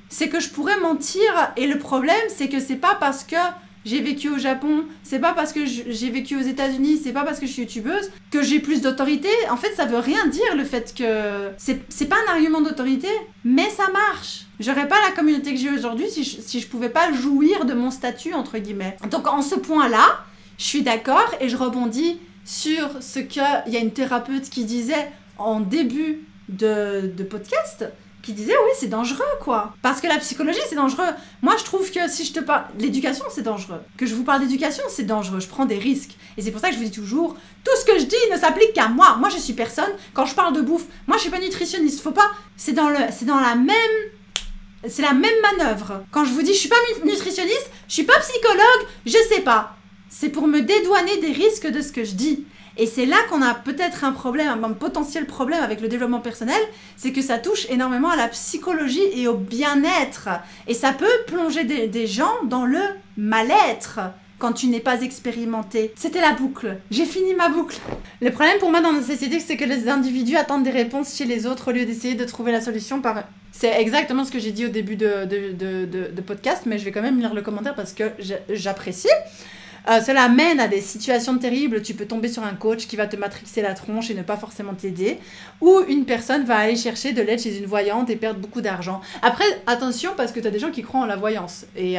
c'est que je pourrais mentir, et le problème, c'est que c'est pas parce que j'ai vécu au Japon, c'est pas parce que j'ai vécu aux États-Unis, c'est pas parce que je suis youtubeuse que j'ai plus d'autorité. En fait, ça veut rien dire le fait que... C'est pas un argument d'autorité, mais ça marche. J'aurais pas la communauté que j'ai aujourd'hui si je pouvais pas jouir de mon statut, entre guillemets. Donc en ce point-là, je suis d'accord et je rebondis sur ce qu'il y a une thérapeute qui disait en début de podcast, qui disait oui, c'est dangereux quoi. Parce que la psychologie, c'est dangereux. Moi, je trouve que si je te parle... L'éducation, c'est dangereux. Que je vous parle d'éducation, c'est dangereux. Je prends des risques. Et c'est pour ça que je vous dis toujours, tout ce que je dis ne s'applique qu'à moi. Moi, je suis personne. Quand je parle de bouffe, moi, je suis pas nutritionniste. Faut pas... C'est dans la même... C'est la même manœuvre. Quand je vous dis je suis pas nutritionniste, je suis pas psychologue, je sais pas. c'est pour me dédouaner des risques de ce que je dis. Et c'est là qu'on a peut-être un problème, un potentiel problème avec le développement personnel, c'est que ça touche énormément à la psychologie et au bien-être. Et ça peut plonger des gens dans le mal-être quand tu n'es pas expérimenté. C'était la boucle. J'ai fini ma boucle. Le problème pour moi dans notre société, c'est que les individus attendent des réponses chez les autres au lieu d'essayer de trouver la solution par eux. C'est exactement ce que j'ai dit au début de podcast, mais je vais quand même lire le commentaire parce que j'apprécie. Cela mène à des situations terribles. Tu peux tomber sur un coach qui va te matrixer la tronche et ne pas forcément t'aider. Ou une personne va aller chercher de l'aide chez une voyante et perdre beaucoup d'argent. Après, attention, parce que tu as des gens qui croient en la voyance. Et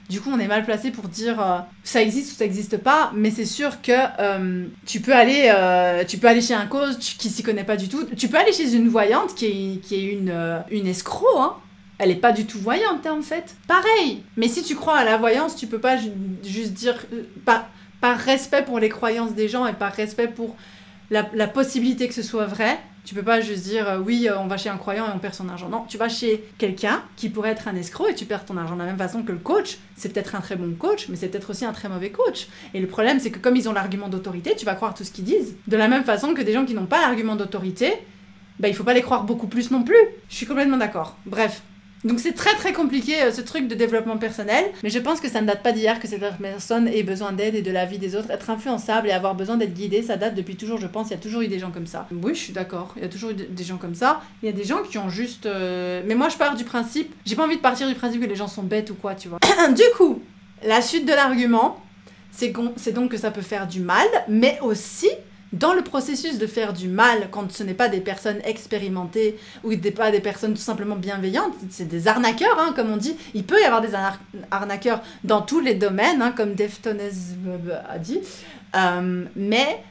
du coup, on est mal placé pour dire ça existe ou ça n'existe pas. Mais c'est sûr que tu peux aller chez un coach qui s'y connaît pas du tout. Tu peux aller chez une voyante qui est une escroc, hein. Elle est pas du tout voyante, hein, en fait. Pareil. Mais si tu crois à la voyance, tu peux pas juste dire... par respect pour les croyances des gens et par respect pour la possibilité que ce soit vrai, tu peux pas juste dire oui, on va chez un croyant et on perd son argent. Non, tu vas chez quelqu'un qui pourrait être un escroc et tu perds ton argent. De la même façon que le coach, c'est peut-être un très bon coach, mais c'est peut-être aussi un très mauvais coach. Et le problème, c'est que comme ils ont l'argument d'autorité, tu vas croire tout ce qu'ils disent. De la même façon que des gens qui n'ont pas l'argument d'autorité, il faut pas les croire beaucoup plus non plus. Je suis complètement d'accord. Bref. Donc c'est très très compliqué ce truc de développement personnel, mais je pense que ça ne date pas d'hier que cette personne ait besoin d'aide et de la vie des autres. Être influençable et avoir besoin d'être guidé, ça date depuis toujours, je pense. Il y a toujours eu des gens comme ça. Oui, je suis d'accord, il y a toujours eu des gens comme ça. Il y a des gens qui ont juste... Mais moi je pars du principe, j'ai pas envie de partir du principe que les gens sont bêtes ou quoi, tu vois. Du coup, la suite de l'argument, c'est donc que ça peut faire du mal, mais aussi... Dans le processus de faire du mal, quand ce n'est pas des personnes expérimentées ou pas des personnes tout simplement bienveillantes, c'est des arnaqueurs, hein, comme on dit. Il peut y avoir des arnaqueurs dans tous les domaines, hein, comme Deftones a dit. Mais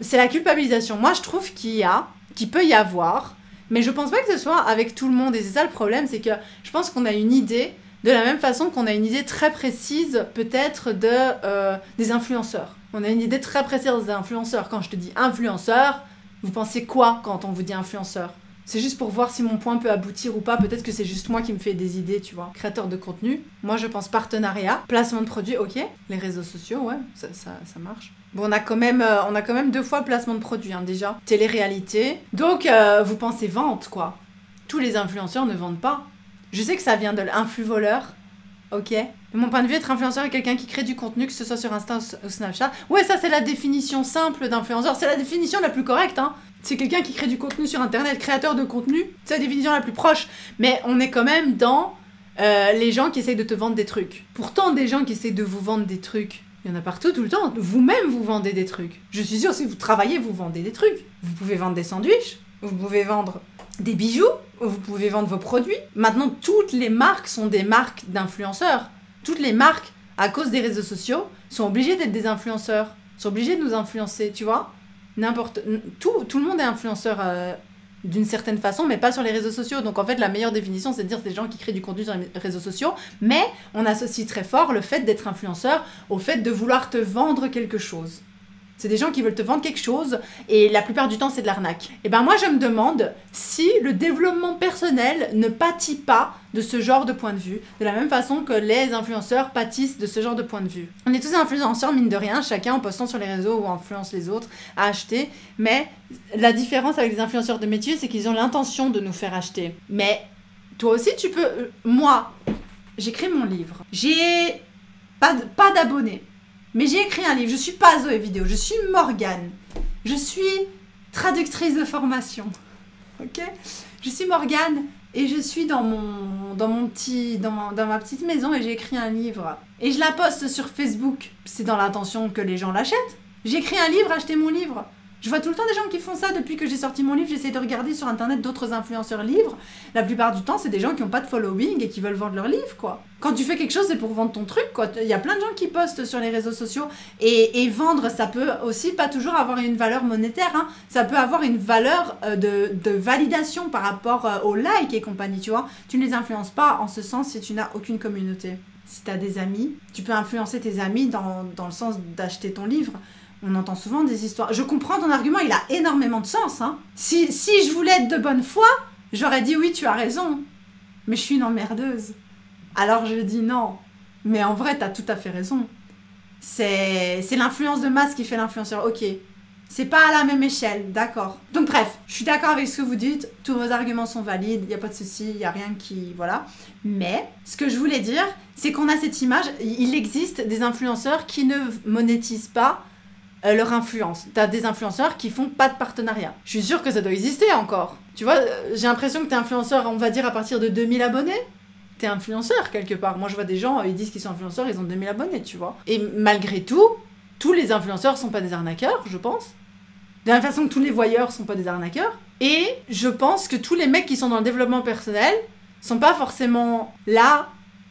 c'est la culpabilisation. Moi, je trouve qu'il peut y avoir, mais je pense pas que ce soit avec tout le monde. Et c'est ça le problème, c'est que je pense qu'on a une idée, de la même façon qu'on a une idée très précise, peut-être, des influenceurs. On a une idée très précise des influenceurs. Quand je te dis influenceur, vous pensez quoi quand on vous dit influenceur? C'est juste pour voir si mon point peut aboutir ou pas. Peut-être que c'est juste moi qui me fais des idées, tu vois. Créateur de contenu. Moi, je pense partenariat. Placement de produit, ok. Les réseaux sociaux, ouais, ça marche. Bon, on a quand même 2 fois placement de produit, hein, déjà. Télé-réalité. Donc, vous pensez vente, quoi. Tous les influenceurs ne vendent pas. Je sais que ça vient de l'influ-voleur. Ok. De mon point de vue, être influenceur est quelqu'un qui crée du contenu, que ce soit sur Insta ou Snapchat. Ouais, ça c'est la définition simple d'influenceur. C'est la définition la plus correcte, hein. C'est quelqu'un qui crée du contenu sur Internet, créateur de contenu. C'est la définition la plus proche. Mais on est quand même dans les gens qui essayent de te vendre des trucs. Pourtant, des gens qui essayent de vous vendre des trucs, il y en a partout, tout le temps. Vous-même, vous vendez des trucs. Je suis sûre, si vous travaillez, vous vendez des trucs. Vous pouvez vendre des sandwichs. Vous pouvez vendre des bijoux. Vous pouvez vendre vos produits. Maintenant, toutes les marques sont des marques d'influenceurs. Toutes les marques, à cause des réseaux sociaux, sont obligées d'être des influenceurs. Sont obligées de nous influencer, tu vois. Tout le monde est influenceur d'une certaine façon, mais pas sur les réseaux sociaux. Donc en fait, la meilleure définition, c'est de dire que c'est des gens qui créent du contenu sur les réseaux sociaux, mais on associe très fort le fait d'être influenceur au fait de vouloir te vendre quelque chose. C'est des gens qui veulent te vendre quelque chose et la plupart du temps, c'est de l'arnaque. Et ben moi, je me demande si le développement personnel ne pâtit pas de ce genre de point de vue, de la même façon que les influenceurs pâtissent de ce genre de point de vue. On est tous influenceurs, mine de rien, chacun en postant sur les réseaux ou influence les autres à acheter, mais la différence avec les influenceurs de métier, c'est qu'ils ont l'intention de nous faire acheter. Mais toi aussi, tu peux... Moi, j'écris mon livre. J'ai pas d'abonnés. Mais j'ai écrit un livre, je suis pas Zoé Vidéo, je suis Morgane. Je suis traductrice de formation. Ok? Je suis Morgane et je suis dans ma petite maison et j'ai écrit un livre. Et je la poste sur Facebook. C'est dans l'intention que les gens l'achètent. J'ai écrit un livre, achetez mon livre. Je vois tout le temps des gens qui font ça depuis que j'ai sorti mon livre. J'essaie de regarder sur internet d'autres influenceurs livres. La plupart du temps, c'est des gens qui n'ont pas de following et qui veulent vendre leur livre, quoi. Quand tu fais quelque chose, c'est pour vendre ton truc, quoi. Il y a plein de gens qui postent sur les réseaux sociaux. Et vendre, ça peut aussi pas toujours avoir une valeur monétaire, hein. Ça peut avoir une valeur de validation par rapport aux likes et compagnie, tu vois. Tu ne les influences pas en ce sens si tu n'as aucune communauté. Si tu as des amis, tu peux influencer tes amis dans le sens d'acheter ton livre. On entend souvent des histoires. Je comprends ton argument, il a énormément de sens, hein. Si je voulais être de bonne foi, j'aurais dit oui, tu as raison. Mais je suis une emmerdeuse. Alors je dis non. Mais en vrai, t'as tout à fait raison. C'est l'influence de masse qui fait l'influenceur, ok. C'est pas à la même échelle, d'accord. Donc bref, je suis d'accord avec ce que vous dites, tous vos arguments sont valides, il n'y a pas de souci, il n'y a rien qui... Voilà. Mais, ce que je voulais dire, c'est qu'on a cette image, il existe des influenceurs qui ne monétisent pas leur influence. T'as des influenceurs qui font pas de partenariat. Je suis sûre que ça doit exister encore. Tu vois, j'ai l'impression que t'es influenceur, on va dire, à partir de 2000 abonnés. T'es influenceur quelque part. Moi, je vois des gens, ils disent qu'ils sont influenceurs, ils ont 2000 abonnés, tu vois. Et malgré tout, tous les influenceurs sont pas des arnaqueurs, je pense. De la même façon que tous les voyeurs sont pas des arnaqueurs. Et je pense que tous les mecs qui sont dans le développement personnel sont pas forcément là.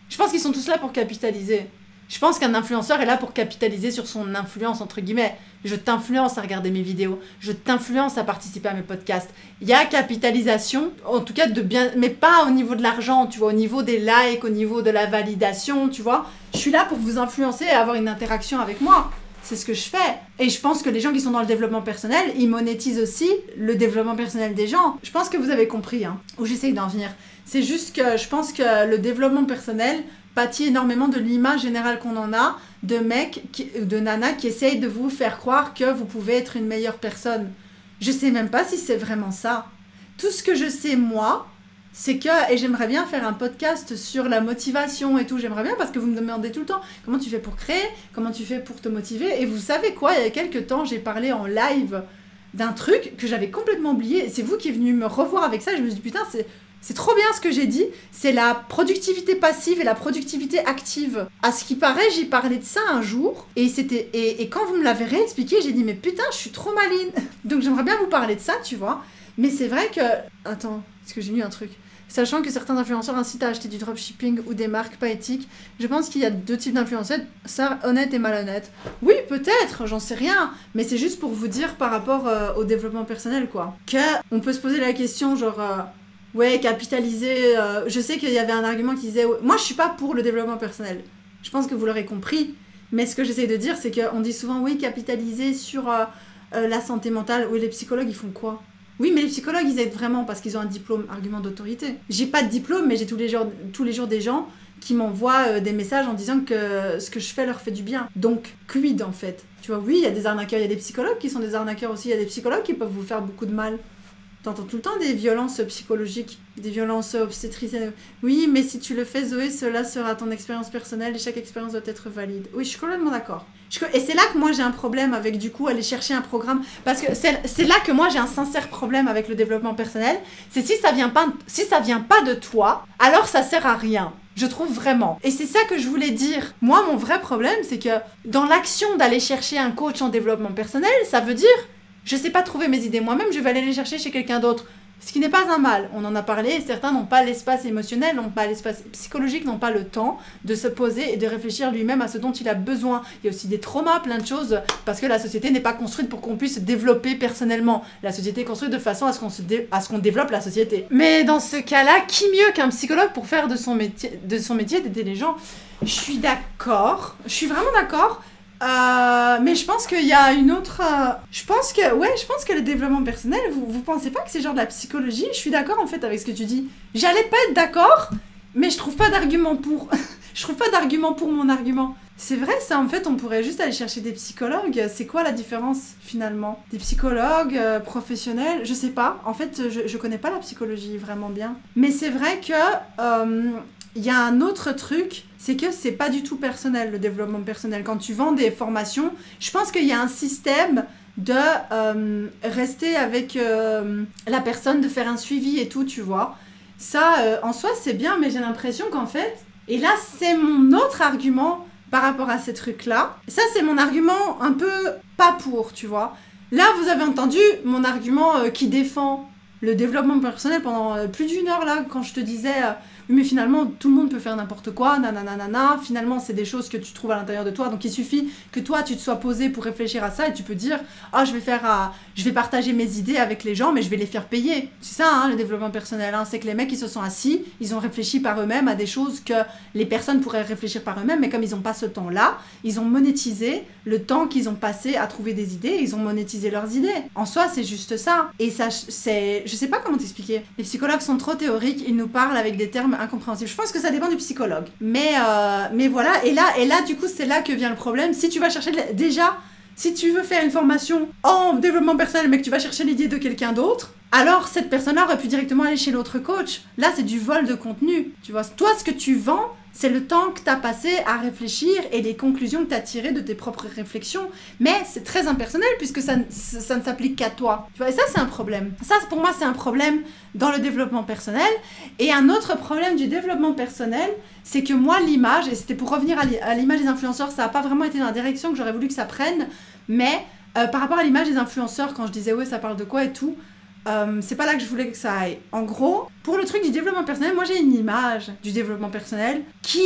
Je pense qu'ils sont tous là pour capitaliser. Je pense qu'un influenceur est là pour capitaliser sur son influence, entre guillemets. Je t'influence à regarder mes vidéos. Je t'influence à participer à mes podcasts. Il y a capitalisation, en tout cas de bien... Mais pas au niveau de l'argent, tu vois, au niveau des likes, au niveau de la validation, tu vois. Je suis là pour vous influencer et avoir une interaction avec moi. C'est ce que je fais. Et je pense que les gens qui sont dans le développement personnel, ils monétisent aussi le développement personnel des gens. Je pense que vous avez compris, hein, où j'essaye d'en venir. C'est juste que je pense que le développement personnel pâtit énormément de l'image générale qu'on en a de mecs, de nanas qui essayent de vous faire croire que vous pouvez être une meilleure personne. Je sais même pas si c'est vraiment ça. Tout ce que je sais, moi, c'est que, et j'aimerais bien faire un podcast sur la motivation et tout, j'aimerais bien parce que vous me demandez tout le temps comment tu fais pour créer, comment tu fais pour te motiver, et vous savez quoi, il y a quelques temps, j'ai parlé en live d'un truc que j'avais complètement oublié, c'est vous qui êtes venu me revoir avec ça, et je me suis dit putain, c'est trop bien ce que j'ai dit, c'est la productivité passive et la productivité active. À ce qui paraît, j'ai parlé de ça un jour, et quand vous me l'avez réexpliqué, j'ai dit mais putain, je suis trop maline. Donc j'aimerais bien vous parler de ça, tu vois, mais c'est vrai que... Attends, est-ce que j'ai lu un truc ? Sachant que certains influenceurs incitent à acheter du dropshipping ou des marques pas éthiques, je pense qu'il y a deux types d'influenceurs, ça, honnête et malhonnête. Oui, peut-être, j'en sais rien, mais c'est juste pour vous dire par rapport au développement personnel, quoi. On peut se poser la question, genre, ouais, capitaliser... je sais qu'il y avait un argument qui disait... Moi, je suis pas pour le développement personnel. Je pense que vous l'aurez compris, mais ce que j'essaie de dire, c'est qu'on dit souvent, oui, capitaliser sur la santé mentale. Oui, les psychologues, ils font quoi ? Oui, mais les psychologues, ils aident vraiment parce qu'ils ont un diplôme, argument d'autorité. J'ai pas de diplôme, mais j'ai tous les jours des gens qui m'envoient des messages en disant que ce que je fais leur fait du bien. Donc, quid en fait ? Tu vois, oui, il y a des arnaqueurs, il y a des psychologues qui sont des arnaqueurs aussi, il y a des psychologues qui peuvent vous faire beaucoup de mal. T'entends tout le temps des violences psychologiques, des violences obstétriciennes. Oui, mais si tu le fais, Zoé, cela sera ton expérience personnelle et chaque expérience doit être valide. Oui, je suis complètement d'accord. Et c'est là que moi j'ai un problème avec, du coup, aller chercher un programme. Parce que c'est là que moi j'ai un sincère problème avec le développement personnel. C'est si ça vient pas de toi, alors ça sert à rien. Je trouve vraiment. Et c'est ça que je voulais dire. Moi, mon vrai problème, c'est que dans l'action d'aller chercher un coach en développement personnel, ça veut dire... Je sais pas trouver mes idées moi-même, je vais aller les chercher chez quelqu'un d'autre. Ce qui n'est pas un mal. On en a parlé, certains n'ont pas l'espace émotionnel, n'ont pas l'espace psychologique, n'ont pas le temps de se poser et de réfléchir lui-même à ce dont il a besoin. Il y a aussi des traumas, plein de choses, parce que la société n'est pas construite pour qu'on puisse se développer personnellement. La société est construite de façon à ce qu'on développe la société. Mais dans ce cas-là, qui mieux qu'un psychologue pour faire de son métier d'aider les gens ? Je suis d'accord, je suis vraiment d'accord. Mais je pense qu'il y a une autre... Je pense que le développement personnel, vous pensez pas que c'est genre de la psychologie ? Je suis d'accord en fait avec ce que tu dis. J'allais pas être d'accord, mais je trouve pas d'argument pour. Je trouve pas d'argument pour mon argument. C'est vrai ça, en fait, on pourrait juste aller chercher des psychologues. C'est quoi la différence finalement ? Des psychologues professionnels ? Je sais pas. En fait, je connais pas la psychologie vraiment bien. Mais c'est vrai que... Il y a un autre truc, c'est que c'est pas du tout personnel, le développement personnel. Quand tu vends des formations, je pense qu'il y a un système de rester avec la personne, de faire un suivi et tout, tu vois. Ça, en soi, c'est bien, mais j'ai l'impression qu'en fait... Et là, c'est mon autre argument par rapport à ces trucs-là. Ça, c'est mon argument un peu pas pour, tu vois. Là, vous avez entendu mon argument qui défend le développement personnel pendant plus d'une heure, là, quand je te disais... mais finalement, tout le monde peut faire n'importe quoi, nanana, finalement, c'est des choses que tu trouves à l'intérieur de toi, donc il suffit que toi, tu te sois posé pour réfléchir à ça, et tu peux dire, ah, je vais partager mes idées avec les gens, mais je vais les faire payer. C'est ça, hein, le développement personnel, hein, c'est que les mecs, ils se sont assis, ils ont réfléchi par eux-mêmes à des choses que les personnes pourraient réfléchir par eux-mêmes, mais comme ils n'ont pas ce temps-là, ils ont monétisé le temps qu'ils ont passé à trouver des idées, ils ont monétisé leurs idées. En soi, c'est juste ça. Et ça, je sais pas comment t'expliquer. Les psychologues sont trop théoriques, ils nous parlent avec des termes incompréhensibles. Je pense que ça dépend du psychologue. Mais voilà, et là, du coup, c'est là que vient le problème. Si tu vas chercher, déjà, si tu veux faire une formation en développement personnel, mais que tu vas chercher l'idée de quelqu'un d'autre, alors cette personne-là aurait pu directement aller chez l'autre coach. Là, c'est du vol de contenu. Tu vois, toi, ce que tu vends, c'est le temps que tu as passé à réfléchir et les conclusions que tu as tirées de tes propres réflexions. Mais c'est très impersonnel puisque ça ne s'applique qu'à toi. Tu vois, et ça, c'est un problème. Ça, pour moi, c'est un problème dans le développement personnel. Et un autre problème du développement personnel, c'est que moi, l'image, et c'était pour revenir à l'image des influenceurs, ça n'a pas vraiment été dans la direction que j'aurais voulu que ça prenne, mais par rapport à l'image des influenceurs, quand je disais « ouais, ça parle de quoi et tout », c'est pas là que je voulais que ça aille. En gros, pour le truc du développement personnel, moi j'ai une image du développement personnel qui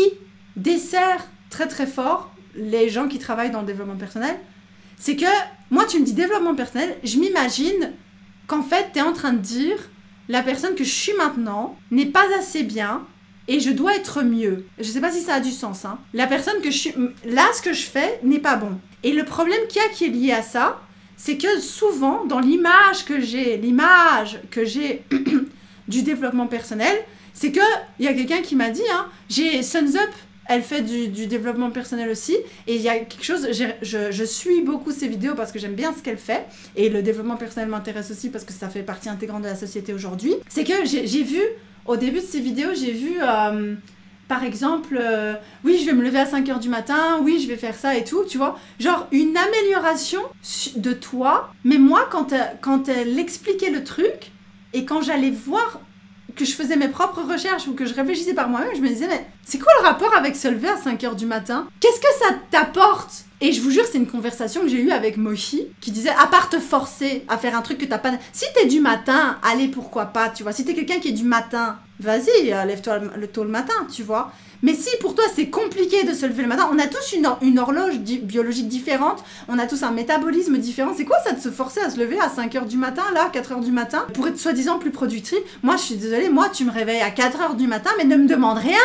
dessert très très fort les gens qui travaillent dans le développement personnel. C'est que, moi tu me dis développement personnel, je m'imagine qu'en fait t'es en train de dire la personne que je suis maintenant n'est pas assez bien et je dois être mieux. Je sais pas si ça a du sens, hein. La personne que je suis... Là, ce que je fais n'est pas bon. Et le problème qu'il y a qui est lié à ça, c'est que souvent, dans l'image que j'ai du développement personnel, c'est qu'il y a quelqu'un qui m'a dit, hein, j'ai Suns Up, elle fait du développement personnel aussi, et il y a quelque chose, je suis beaucoup ses vidéos parce que j'aime bien ce qu'elle fait, et le développement personnel m'intéresse aussi parce que ça fait partie intégrante de la société aujourd'hui. C'est que j'ai vu, au début de ses vidéos, j'ai vu... par exemple, oui, je vais me lever à 5h du matin, oui, je vais faire ça et tout, tu vois. Genre, une amélioration de toi. Mais moi, quand elle expliquait le truc, et quand j'allais voir que je faisais mes propres recherches ou que je réfléchissais par moi-même, je me disais, mais c'est quoi le rapport avec se lever à 5h du matin? Qu'est-ce que ça t'apporte? Et je vous jure, c'est une conversation que j'ai eue avec Mochi, qui disait, à part te forcer à faire un truc que t'as pas... Si t'es du matin, allez, pourquoi pas, tu vois. Si t'es quelqu'un qui est du matin, vas-y, lève-toi tôt le matin, tu vois. Mais si pour toi c'est compliqué de se lever le matin, on a tous une horloge biologique différente, on a tous un métabolisme différent. C'est quoi ça de se forcer à se lever à 5h du matin, là, 4h du matin, pour être soi-disant plus productif? Moi, je suis désolée, moi, tu me réveilles à 4h du matin, mais ne me demande rien.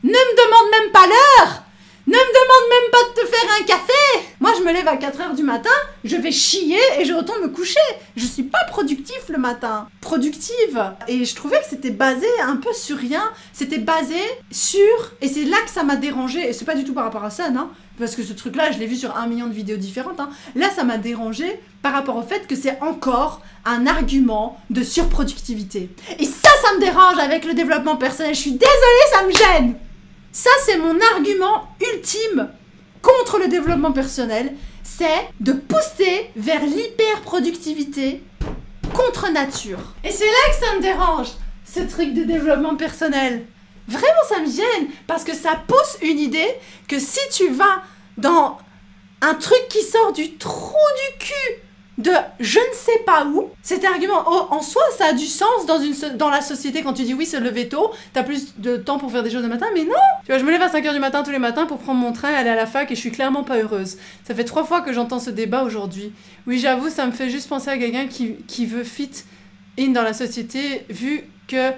Ne me demande même pas l'heure. Ne me demande même pas de te faire un café. Moi, je me lève à 4h du matin, je vais chier et je retourne me coucher. Je suis pas productif le matin. Productive. Et je trouvais que c'était basé un peu sur rien. C'était basé sur... Et c'est là que ça m'a dérangé. Et c'est pas du tout par rapport à ça, non? Parce que ce truc-là, je l'ai vu sur 1 million de vidéos différentes. Hein. Là, ça m'a dérangé par rapport au fait que c'est encore un argument de surproductivité. Et ça me dérange avec le développement personnel. Je suis désolée, ça me gêne. Ça, c'est mon argument ultime contre le développement personnel, c'est de pousser vers l'hyperproductivité contre nature. Et c'est là que ça me dérange, ce truc de développement personnel. Vraiment, ça me gêne, parce que ça pousse une idée que si tu vas dans un truc qui sort du trou du cul de je ne sais pas où, cet argument en soi ça a du sens dans la société quand tu dis oui se lever tôt, t'as plus de temps pour faire des choses le matin, mais non. Tu vois, je me lève à 5h du matin tous les matins pour prendre mon train et aller à la fac et je suis clairement pas heureuse. Ça fait 3 fois que j'entends ce débat aujourd'hui. Oui, j'avoue, ça me fait juste penser à quelqu'un qui veut fit in dans la société vu que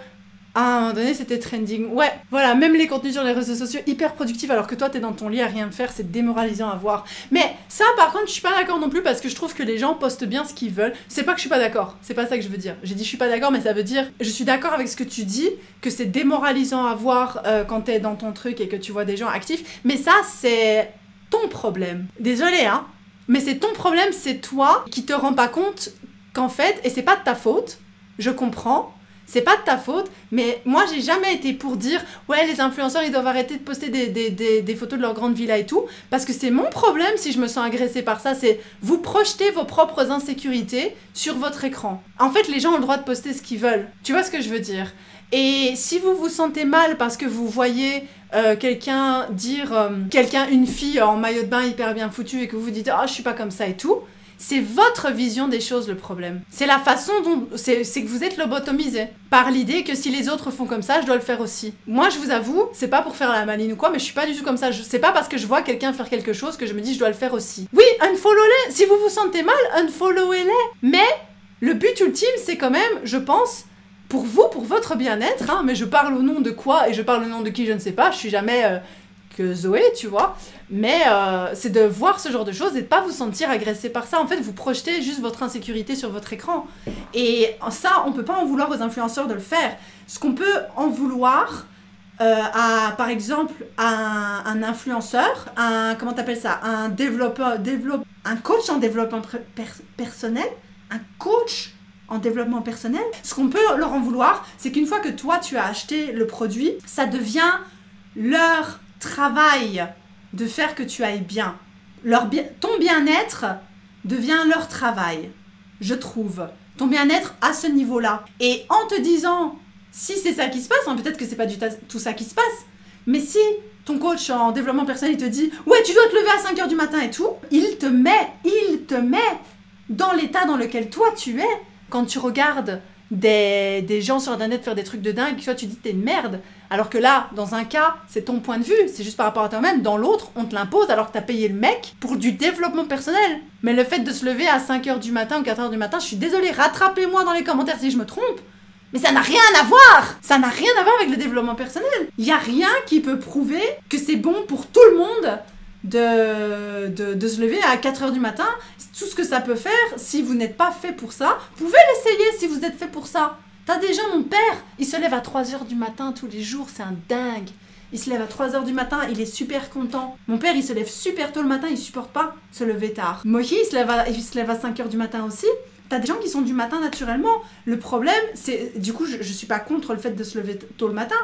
à un moment donné, c'était trending. Ouais, voilà, même les contenus sur les réseaux sociaux hyper productifs alors que toi, t'es dans ton lit à rien faire, c'est démoralisant à voir. Mais ça, par contre, je suis pas d'accord non plus parce que je trouve que les gens postent bien ce qu'ils veulent. C'est pas que je suis pas d'accord, c'est pas ça que je veux dire. J'ai dit je suis pas d'accord, mais ça veut dire je suis d'accord avec ce que tu dis, que c'est démoralisant à voir quand t'es dans ton truc et que tu vois des gens actifs. Mais ça, c'est ton problème. Désolée, hein, mais c'est ton problème, c'est toi qui te rends pas compte qu'en fait, et c'est pas de ta faute, je comprends, c'est pas de ta faute, mais moi j'ai jamais été pour dire ouais les influenceurs ils doivent arrêter de poster des photos de leur grande villa et tout, parce que c'est mon problème si je me sens agressée par ça, c'est vous projetez vos propres insécurités sur votre écran. En fait les gens ont le droit de poster ce qu'ils veulent, tu vois ce que je veux dire? Et si vous vous sentez mal parce que vous voyez quelqu'un dire une fille en maillot de bain hyper bien foutue et que vous vous dites ah je suis pas comme ça et tout, c'est votre vision des choses le problème. C'est la façon dont... C'est que vous êtes lobotomisé par l'idée que si les autres font comme ça, je dois le faire aussi. Moi, je vous avoue, c'est pas pour faire la maline ou quoi, mais je suis pas du tout comme ça. C'est pas parce que je vois quelqu'un faire quelque chose que je me dis je dois le faire aussi. Oui, unfollow-les. Si vous vous sentez mal, unfollow-les. Mais le but ultime, c'est quand même, je pense, pour vous, pour votre bien-être, hein, mais je parle au nom de quoi et je parle au nom de qui, je ne sais pas, je suis jamais... que Zoé, tu vois. Mais c'est de voir ce genre de choses et de pas vous sentir agressé par ça. En fait, vous projetez juste votre insécurité sur votre écran. Et ça, on peut pas en vouloir aux influenceurs de le faire. Ce qu'on peut en vouloir par exemple, un influenceur, comment t'appelles ça, un développeur, un coach en développement personnel, un coach en développement personnel. Ce qu'on peut leur en vouloir, c'est qu'une fois que toi, tu as acheté le produit, ça devient leur travail de faire que tu ailles bien. Ton bien-être devient leur travail, je trouve. Ton bien-être à ce niveau-là. Et en te disant, si c'est ça qui se passe, hein, peut-être que c'est pas tout ça qui se passe, mais si ton coach en développement personnel il te dit « Ouais, tu dois te lever à 5h du matin et tout », il te met dans l'état dans lequel toi tu es quand tu regardes des gens sur internet faire des trucs de dingue, toi tu dis t'es une merde. Alors que là, dans un cas, c'est ton point de vue, c'est juste par rapport à toi-même. Dans l'autre, on te l'impose alors que t'as payé le mec pour du développement personnel. Mais le fait de se lever à 5h du matin ou 4h du matin, je suis désolée, rattrapez-moi dans les commentaires si je me trompe. Mais ça n'a rien à voir! Ça n'a rien à voir avec le développement personnel. Il n'y a rien qui peut prouver que c'est bon pour tout le monde de se lever à 4h du matin. Tout ce que ça peut faire, si vous n'êtes pas fait pour ça, vous pouvez l'essayer si vous êtes fait pour ça. T'as des gens, mon père, il se lève à 3h du matin tous les jours, c'est un dingue. Il se lève à 3h du matin, il est super content. Mon père, il se lève super tôt le matin, il supporte pas se lever tard. Mohi, il se lève à 5h du matin aussi. T'as des gens qui sont du matin naturellement. Le problème, c'est... Du coup, je suis pas contre le fait de se lever tôt le matin.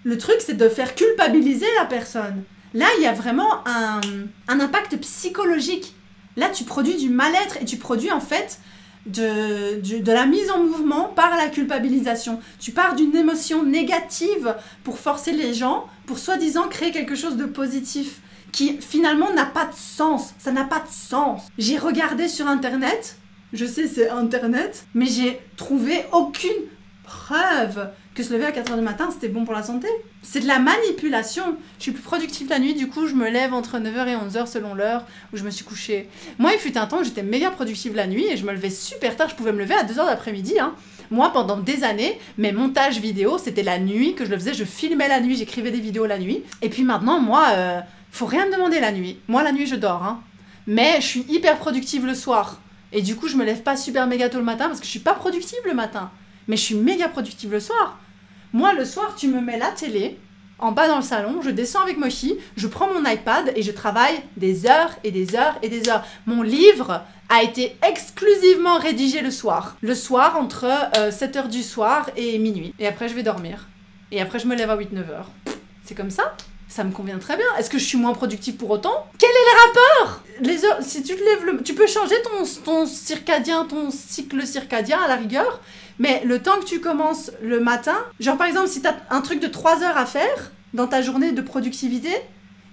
Le truc, c'est de faire culpabiliser la personne. Là, il y a vraiment un impact psychologique. Là, tu produis du mal-être et tu produis en fait de la mise en mouvement par la culpabilisation. Tu pars d'une émotion négative pour forcer les gens, pour soi-disant créer quelque chose de positif qui finalement n'a pas de sens. Ça n'a pas de sens. J'ai regardé sur Internet, je sais c'est Internet, mais j'ai trouvé aucune preuve que se lever à 4h du matin, c'était bon pour la santé. C'est de la manipulation. Je suis plus productive la nuit, du coup, je me lève entre 9h et 11h selon l'heure où je me suis couchée. Moi, il fut un temps où j'étais méga productive la nuit et je me levais super tard. Je pouvais me lever à 2h d'après-midi. Hein. Moi, pendant des années, mes montages vidéo, c'était la nuit que je le faisais. Je filmais la nuit, j'écrivais des vidéos la nuit. Et puis maintenant, moi, faut rien me demander la nuit. Moi, la nuit, je dors. Hein. Mais je suis hyper productive le soir. Et du coup, je me lève pas super méga tôt le matin parce que je suis pas productive le matin. Mais je suis méga productive le soir. Moi, le soir, tu me mets la télé en bas dans le salon, je descends avec Mochi, je prends mon iPad et je travaille des heures et des heures et des heures. Mon livre a été exclusivement rédigé le soir. Le soir, entre 7h du soir et minuit. Et après, je vais dormir. Et après, je me lève à 8-9h. C'est comme ça. Ça me convient très bien. Est-ce que je suis moins productive pour autant? Quel est le rapport? Les heures, si tu te lèves tu peux changer ton circadien, ton cycle circadien à la rigueur, mais le temps que tu commences le matin, genre par exemple si tu as un truc de 3 heures à faire dans ta journée de productivité,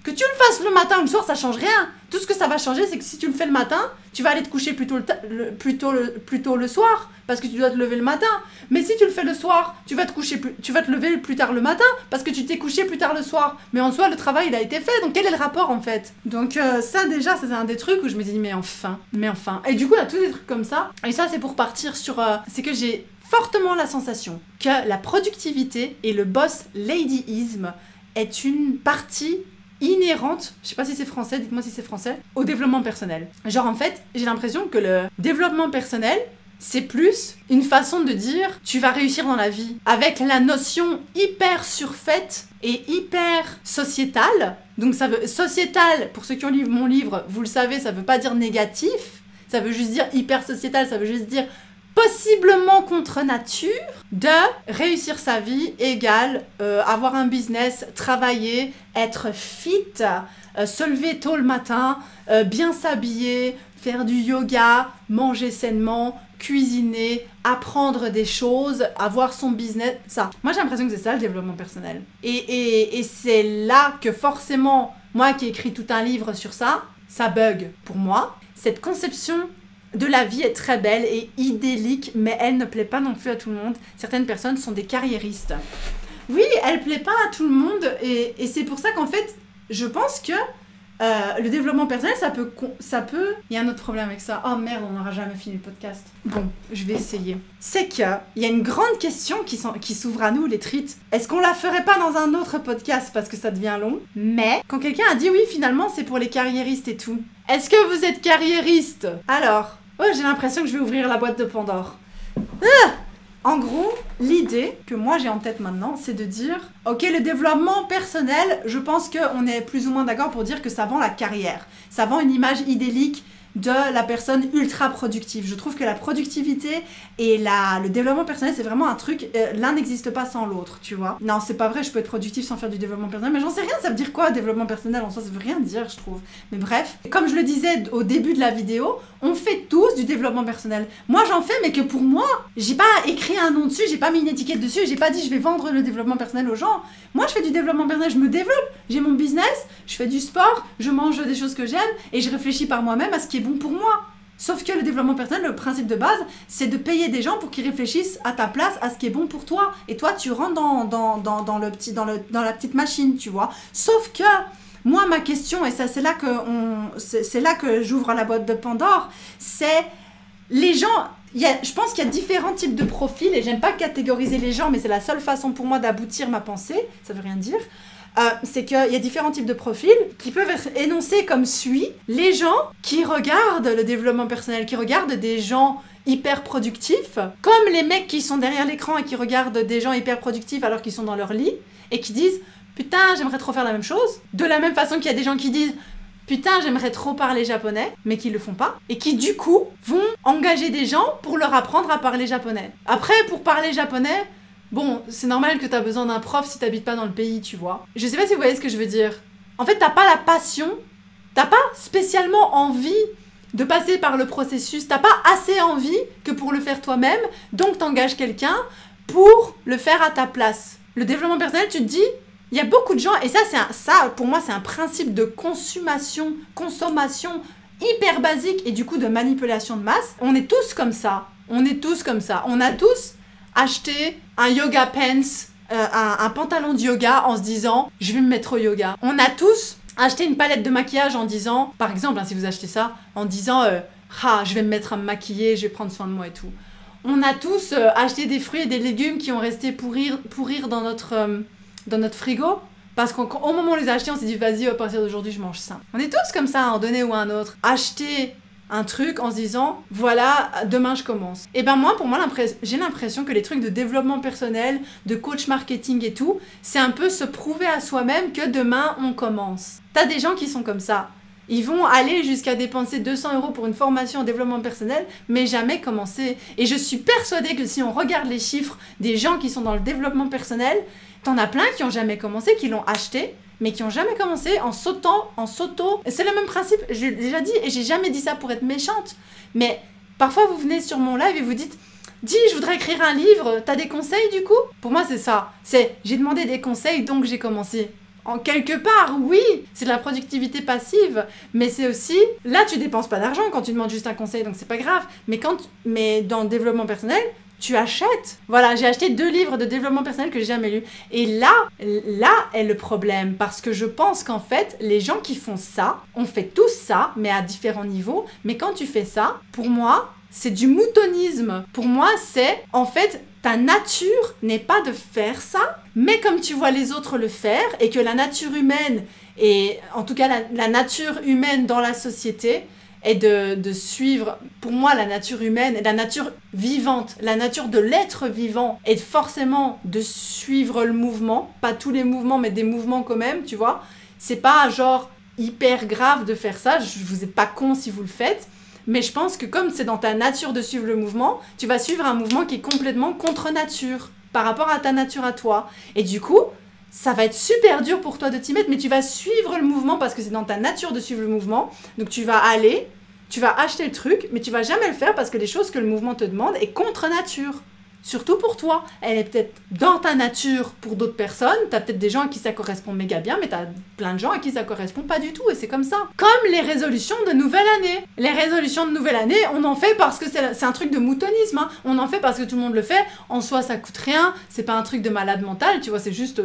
que tu le fasses le matin ou le soir, ça change rien. Tout ce que ça va changer, c'est que si tu le fais le matin, tu vas aller te coucher plus tôt le soir, parce que tu dois te lever le matin. Mais si tu le fais le soir, tu vas te lever plus tard le matin, parce que tu t'es couché plus tard le soir. Mais en soi, le travail, il a été fait, donc quel est le rapport en fait? Donc ça déjà, c'est un des trucs où je me dis, mais enfin. Et du coup, il y a tous des trucs comme ça. Et ça, c'est pour partir sur... c'est que j'ai fortement la sensation que la productivité et le boss ladyisme est une partie inhérente, je sais pas si c'est français, dites-moi si c'est français, au développement personnel. Genre en fait, j'ai l'impression que le développement personnel, c'est plus une façon de dire tu vas réussir dans la vie, avec la notion hyper surfaite et hyper sociétale. Donc ça veut sociétal, pour ceux qui ont lu mon livre, vous le savez, ça veut pas dire négatif, ça veut juste dire hyper sociétal, ça veut juste dire possiblement contre nature, de réussir sa vie égale avoir un business, travailler, être fit, se lever tôt le matin, bien s'habiller, faire du yoga, manger sainement, cuisiner, apprendre des choses, avoir son business, ça. Moi j'ai l'impression que c'est ça le développement personnel. Et c'est là que forcément, moi qui ai écrit tout un livre sur ça, ça bug pour moi. Cette conception de la vie est très belle et idyllique, mais elle ne plaît pas non plus à tout le monde. Certaines personnes sont des carriéristes. Oui, elle plaît pas à tout le monde et c'est pour ça qu'en fait, je pense que le développement personnel, ça peut... Il y a un autre problème avec ça. Oh merde, on n'aura jamais fini le podcast. Bon, je vais essayer. C'est qu'il y a une grande question qui s'ouvre à nous, les trites. Est-ce qu'on la ferait pas dans un autre podcast parce que ça devient long? Mais quand quelqu'un a dit oui, finalement, c'est pour les carriéristes et tout. Est-ce que vous êtes carriériste? Alors, oh, j'ai l'impression que je vais ouvrir la boîte de Pandore. En gros, l'idée que moi j'ai en tête maintenant, c'est de dire ok, le développement personnel, je pense qu'on est plus ou moins d'accord pour dire que ça vend la carrière. Ça vend une image idyllique de la personne ultra productive. Je trouve que la productivité et le développement personnel, c'est vraiment un truc, l'un n'existe pas sans l'autre, tu vois. Non, c'est pas vrai, je peux être productif sans faire du développement personnel, mais j'en sais rien, ça veut dire quoi, développement personnel en soi, ça veut rien dire, je trouve. Mais bref, comme je le disais au début de la vidéo, on fait tous du développement personnel. Moi, j'en fais, mais que pour moi, j'ai pas écrit un nom dessus, j'ai pas mis une étiquette dessus, j'ai pas dit je vais vendre le développement personnel aux gens. Moi, je fais du développement personnel, je me développe, j'ai mon business, je fais du sport, je mange des choses que j'aime, et je réfléchis par moi-même à ce qui est bon pour moi. Sauf que le développement personnel, le principe de base, c'est de payer des gens pour qu'ils réfléchissent à ta place, à ce qui est bon pour toi. Et toi, tu rentres dans la petite machine, tu vois. Sauf que, moi, ma question, et ça, c'est là que j'ouvre la boîte de Pandore, c'est les gens... je pense qu'il y a différents types de profils, et j'aime pas catégoriser les gens, mais c'est la seule façon pour moi d'aboutir ma pensée, ça veut rien dire. C'est qu'il y a différents types de profils qui peuvent être énoncés comme suit. Les gens qui regardent le développement personnel, qui regardent des gens hyper productifs, comme les mecs qui sont derrière l'écran et qui regardent des gens hyper productifs alors qu'ils sont dans leur lit, et qui disent « Putain, j'aimerais trop faire la même chose ». De la même façon qu'il y a des gens qui disent « Putain, j'aimerais trop parler japonais », mais qui le font pas, et qui du coup vont engager des gens pour leur apprendre à parler japonais. Après, pour parler japonais... Bon, c'est normal que t'as besoin d'un prof si t'habites pas dans le pays, tu vois. Je sais pas si vous voyez ce que je veux dire. En fait, t'as pas la passion, t'as pas spécialement envie de passer par le processus, t'as pas assez envie que pour le faire toi-même, donc t'engages quelqu'un pour le faire à ta place. Le développement personnel, tu te dis, il y a beaucoup de gens, et ça pour moi, c'est un principe de consommation hyper basique et du coup de manipulation de masse. On est tous comme ça. On a tous acheté un yoga pants, un pantalon de yoga en se disant « je vais me mettre au yoga ». On a tous acheté une palette de maquillage en disant, par exemple, hein, si vous achetez ça, en disant « ah, je vais me mettre à me maquiller, je vais prendre soin de moi et tout ». On a tous acheté des fruits et des légumes qui ont resté pourrir dans notre frigo parce qu'au moment où on les a achetés, on s'est dit « vas-y, à partir d'aujourd'hui, je mange ça ». On est tous comme ça, à un donné ou à un autre. Acheter un truc en se disant voilà, demain je commence. Et ben moi, pour moi, j'ai l'impression que les trucs de développement personnel, de coach marketing et tout, c'est un peu se prouver à soi-même que demain on commence. T'as des gens qui sont comme ça. Ils vont aller jusqu'à dépenser 200 € pour une formation en développement personnel, mais jamais commencer. Et je suis persuadée que si on regarde les chiffres des gens qui sont dans le développement personnel, t'en as plein qui ont jamais commencé, qui l'ont acheté, mais qui ont jamais commencé en sauto. C'est le même principe, j'ai déjà dit, et j'ai jamais dit ça pour être méchante. Mais parfois, vous venez sur mon live et vous dites « Dis, je voudrais écrire un livre, t'as des conseils du coup ?» Pour moi, c'est ça. J'ai demandé des conseils, donc j'ai commencé. En quelque part, oui, c'est de la productivité passive, mais c'est aussi... Là, tu dépenses pas d'argent quand tu demandes juste un conseil, donc c'est pas grave. Mais dans le développement personnel, tu achètes. Voilà, j'ai acheté 2 livres de développement personnel que j'ai jamais lus. Et là est le problème, parce que je pense qu'en fait, les gens qui font ça, on fait tous ça, mais à différents niveaux. Mais quand tu fais ça, pour moi, c'est du moutonisme. Pour moi, c'est, en fait, ta nature n'est pas de faire ça, mais comme tu vois les autres le faire, et que la nature humaine, et en tout cas la nature humaine dans la société, est de suivre, pour moi, la nature humaine, la nature vivante, la nature de l'être vivant, est forcément de suivre le mouvement, pas tous les mouvements, mais des mouvements quand même, tu vois. C'est pas genre hyper grave de faire ça, vous êtes pas con si vous le faites, mais je pense que comme c'est dans ta nature de suivre le mouvement, tu vas suivre un mouvement qui est complètement contre nature, par rapport à ta nature à toi. Et du coup, ça va être super dur pour toi de t'y mettre, mais tu vas suivre le mouvement parce que c'est dans ta nature de suivre le mouvement. Donc tu vas acheter le truc, mais tu vas jamais le faire parce que les choses que le mouvement te demande est contre nature. surtout pour toi. Elle est peut-être dans ta nature pour d'autres personnes. T'as peut-être des gens à qui ça correspond méga bien, mais t'as plein de gens à qui ça correspond pas du tout, et c'est comme ça. Comme les résolutions de nouvelle année. Les résolutions de nouvelle année, on en fait parce que c'est un truc de moutonisme, hein. On en fait parce que tout le monde le fait. En soi, ça coûte rien. C'est pas un truc de malade mental, tu vois, c'est juste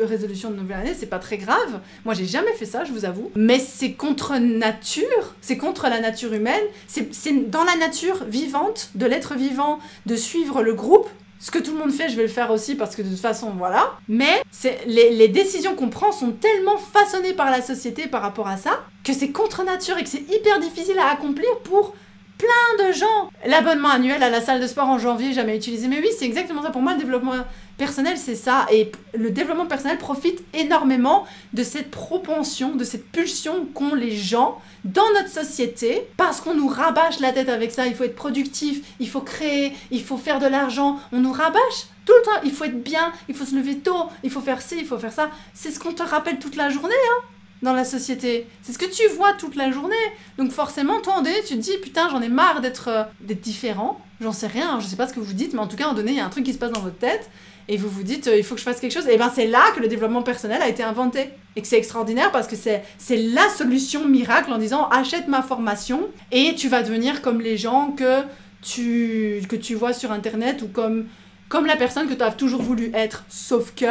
résolution de nouvelle année, c'est pas très grave. Moi, j'ai jamais fait ça, je vous avoue. Mais c'est contre nature, c'est contre la nature humaine, c'est dans la nature vivante, de l'être vivant, de suivre le groupe. Ce que tout le monde fait, je vais le faire aussi parce que de toute façon, voilà. Mais les décisions qu'on prend sont tellement façonnées par la société par rapport à ça que c'est contre nature et que c'est hyper difficile à accomplir pour plein de gens. L'abonnement annuel à la salle de sport en janvier, jamais utilisé. Mais oui, c'est exactement ça. Pour moi, le développement personnel, c'est ça. Et le développement personnel profite énormément de cette propension, de cette pulsion qu'ont les gens dans notre société, parce qu'on nous rabâche la tête avec ça. Il faut être productif, il faut créer, il faut faire de l'argent. On nous rabâche tout le temps. Il faut être bien, il faut se lever tôt, il faut faire ci, il faut faire ça. C'est ce qu'on te rappelle toute la journée, hein, dans la société. C'est ce que tu vois toute la journée. Donc forcément, toi, en donné, tu te dis, putain, j'en ai marre d'être différent. J'en sais rien, je sais pas ce que vous dites, mais en tout cas, en donné, il y a un truc qui se passe dans votre tête. Et vous vous dites, il faut que je fasse quelque chose. Et bien, c'est là que le développement personnel a été inventé. Et que c'est extraordinaire parce que c'est la solution miracle en disant, achète ma formation et tu vas devenir comme les gens que tu vois sur Internet ou comme la personne que tu as toujours voulu être. Sauf que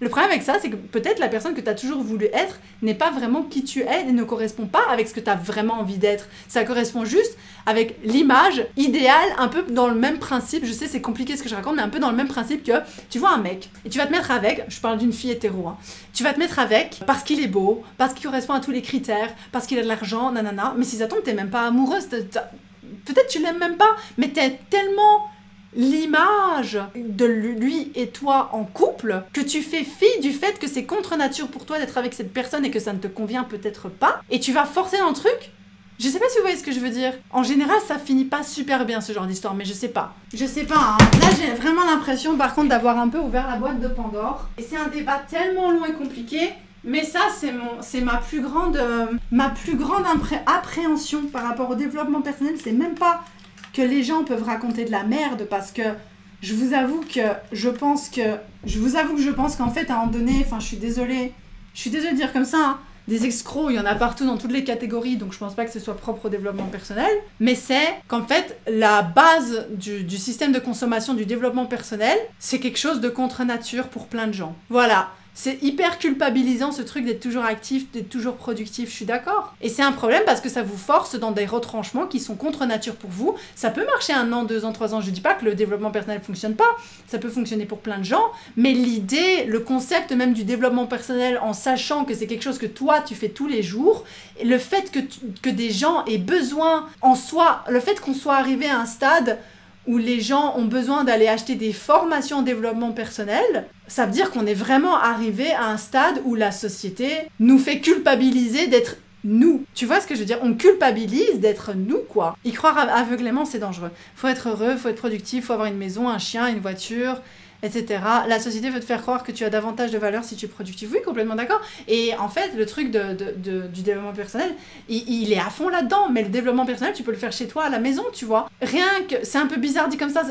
le problème avec ça, c'est que peut-être la personne que tu as toujours voulu être n'est pas vraiment qui tu es et ne correspond pas avec ce que tu as vraiment envie d'être. Ça correspond juste avec l'image idéale, un peu dans le même principe. Je sais, c'est compliqué ce que je raconte, mais un peu dans le même principe que tu vois un mec et tu vas te mettre avec, je parle d'une fille hétéro, hein, tu vas te mettre avec parce qu'il est beau, parce qu'il correspond à tous les critères, parce qu'il a de l'argent, nanana. Mais si ça tombe, t'es même pas amoureuse, peut-être tu l'aimes même pas, mais t'es tellement l'image de lui et toi en couple que tu fais fi du fait que c'est contre nature pour toi d'être avec cette personne et que ça ne te convient peut-être pas, et tu vas forcer dans le truc. Je sais pas si vous voyez ce que je veux dire. En général, ça finit pas super bien ce genre d'histoire, mais je sais pas. Je sais pas, hein. Là j'ai vraiment l'impression par contre d'avoir un peu ouvert la boîte de Pandore, et c'est un débat tellement long et compliqué. Mais ça, c'est ma plus grande appréhension par rapport au développement personnel. C'est même pas que les gens peuvent raconter de la merde, parce que je vous avoue que je pense qu'en fait, à un moment donné, enfin, je suis désolée de dire comme ça, hein, des escrocs, il y en a partout dans toutes les catégories, donc je pense pas que ce soit propre au développement personnel, mais c'est qu'en fait, la base du système de consommation du développement personnel, c'est quelque chose de contre nature pour plein de gens. Voilà. C'est hyper culpabilisant ce truc d'être toujours actif, d'être toujours productif, je suis d'accord. Et c'est un problème parce que ça vous force dans des retranchements qui sont contre nature pour vous. Ça peut marcher 1 an, 2 ans, 3 ans, je dis pas que le développement personnel fonctionne pas, ça peut fonctionner pour plein de gens, mais l'idée, le concept même du développement personnel en sachant que c'est quelque chose que toi tu fais tous les jours, et le fait que des gens aient besoin en soi, le fait qu'on soit arrivé à un stade où les gens ont besoin d'aller acheter des formations en développement personnel, ça veut dire qu'on est vraiment arrivé à un stade où la société nous fait culpabiliser d'être nous. Tu vois ce que je veux dire? On culpabilise d'être nous, quoi. Y croire aveuglément, c'est dangereux. Faut être heureux, faut être productif, faut avoir une maison, un chien, une voiture, etc. La société veut te faire croire que tu as davantage de valeur si tu es productif. Oui, complètement d'accord. Et en fait, le truc du développement personnel, il est à fond là-dedans. Mais le développement personnel, tu peux le faire chez toi, à la maison, tu vois. Rien que... C'est un peu bizarre dit comme ça.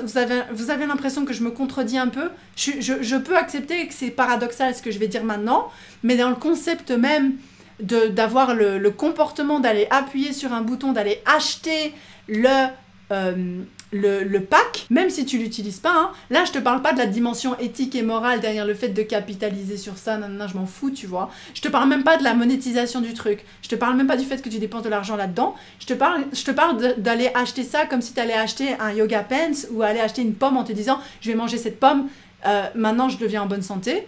Vous avez l'impression que je me contredis un peu. Je peux accepter que c'est paradoxal ce que je vais dire maintenant. Mais dans le concept même d'avoir le comportement d'aller appuyer sur un bouton, d'aller acheter le pack, même si tu l'utilises pas, hein. Là je te parle pas de la dimension éthique et morale derrière le fait de capitaliser sur ça, non, je m'en fous, tu vois. Je te parle même pas de la monétisation du truc, je te parle même pas du fait que tu dépenses de l'argent là-dedans, je te parle d'aller acheter ça comme si tu allais acheter un yoga pants ou aller acheter une pomme en te disant je vais manger cette pomme, maintenant je deviens en bonne santé.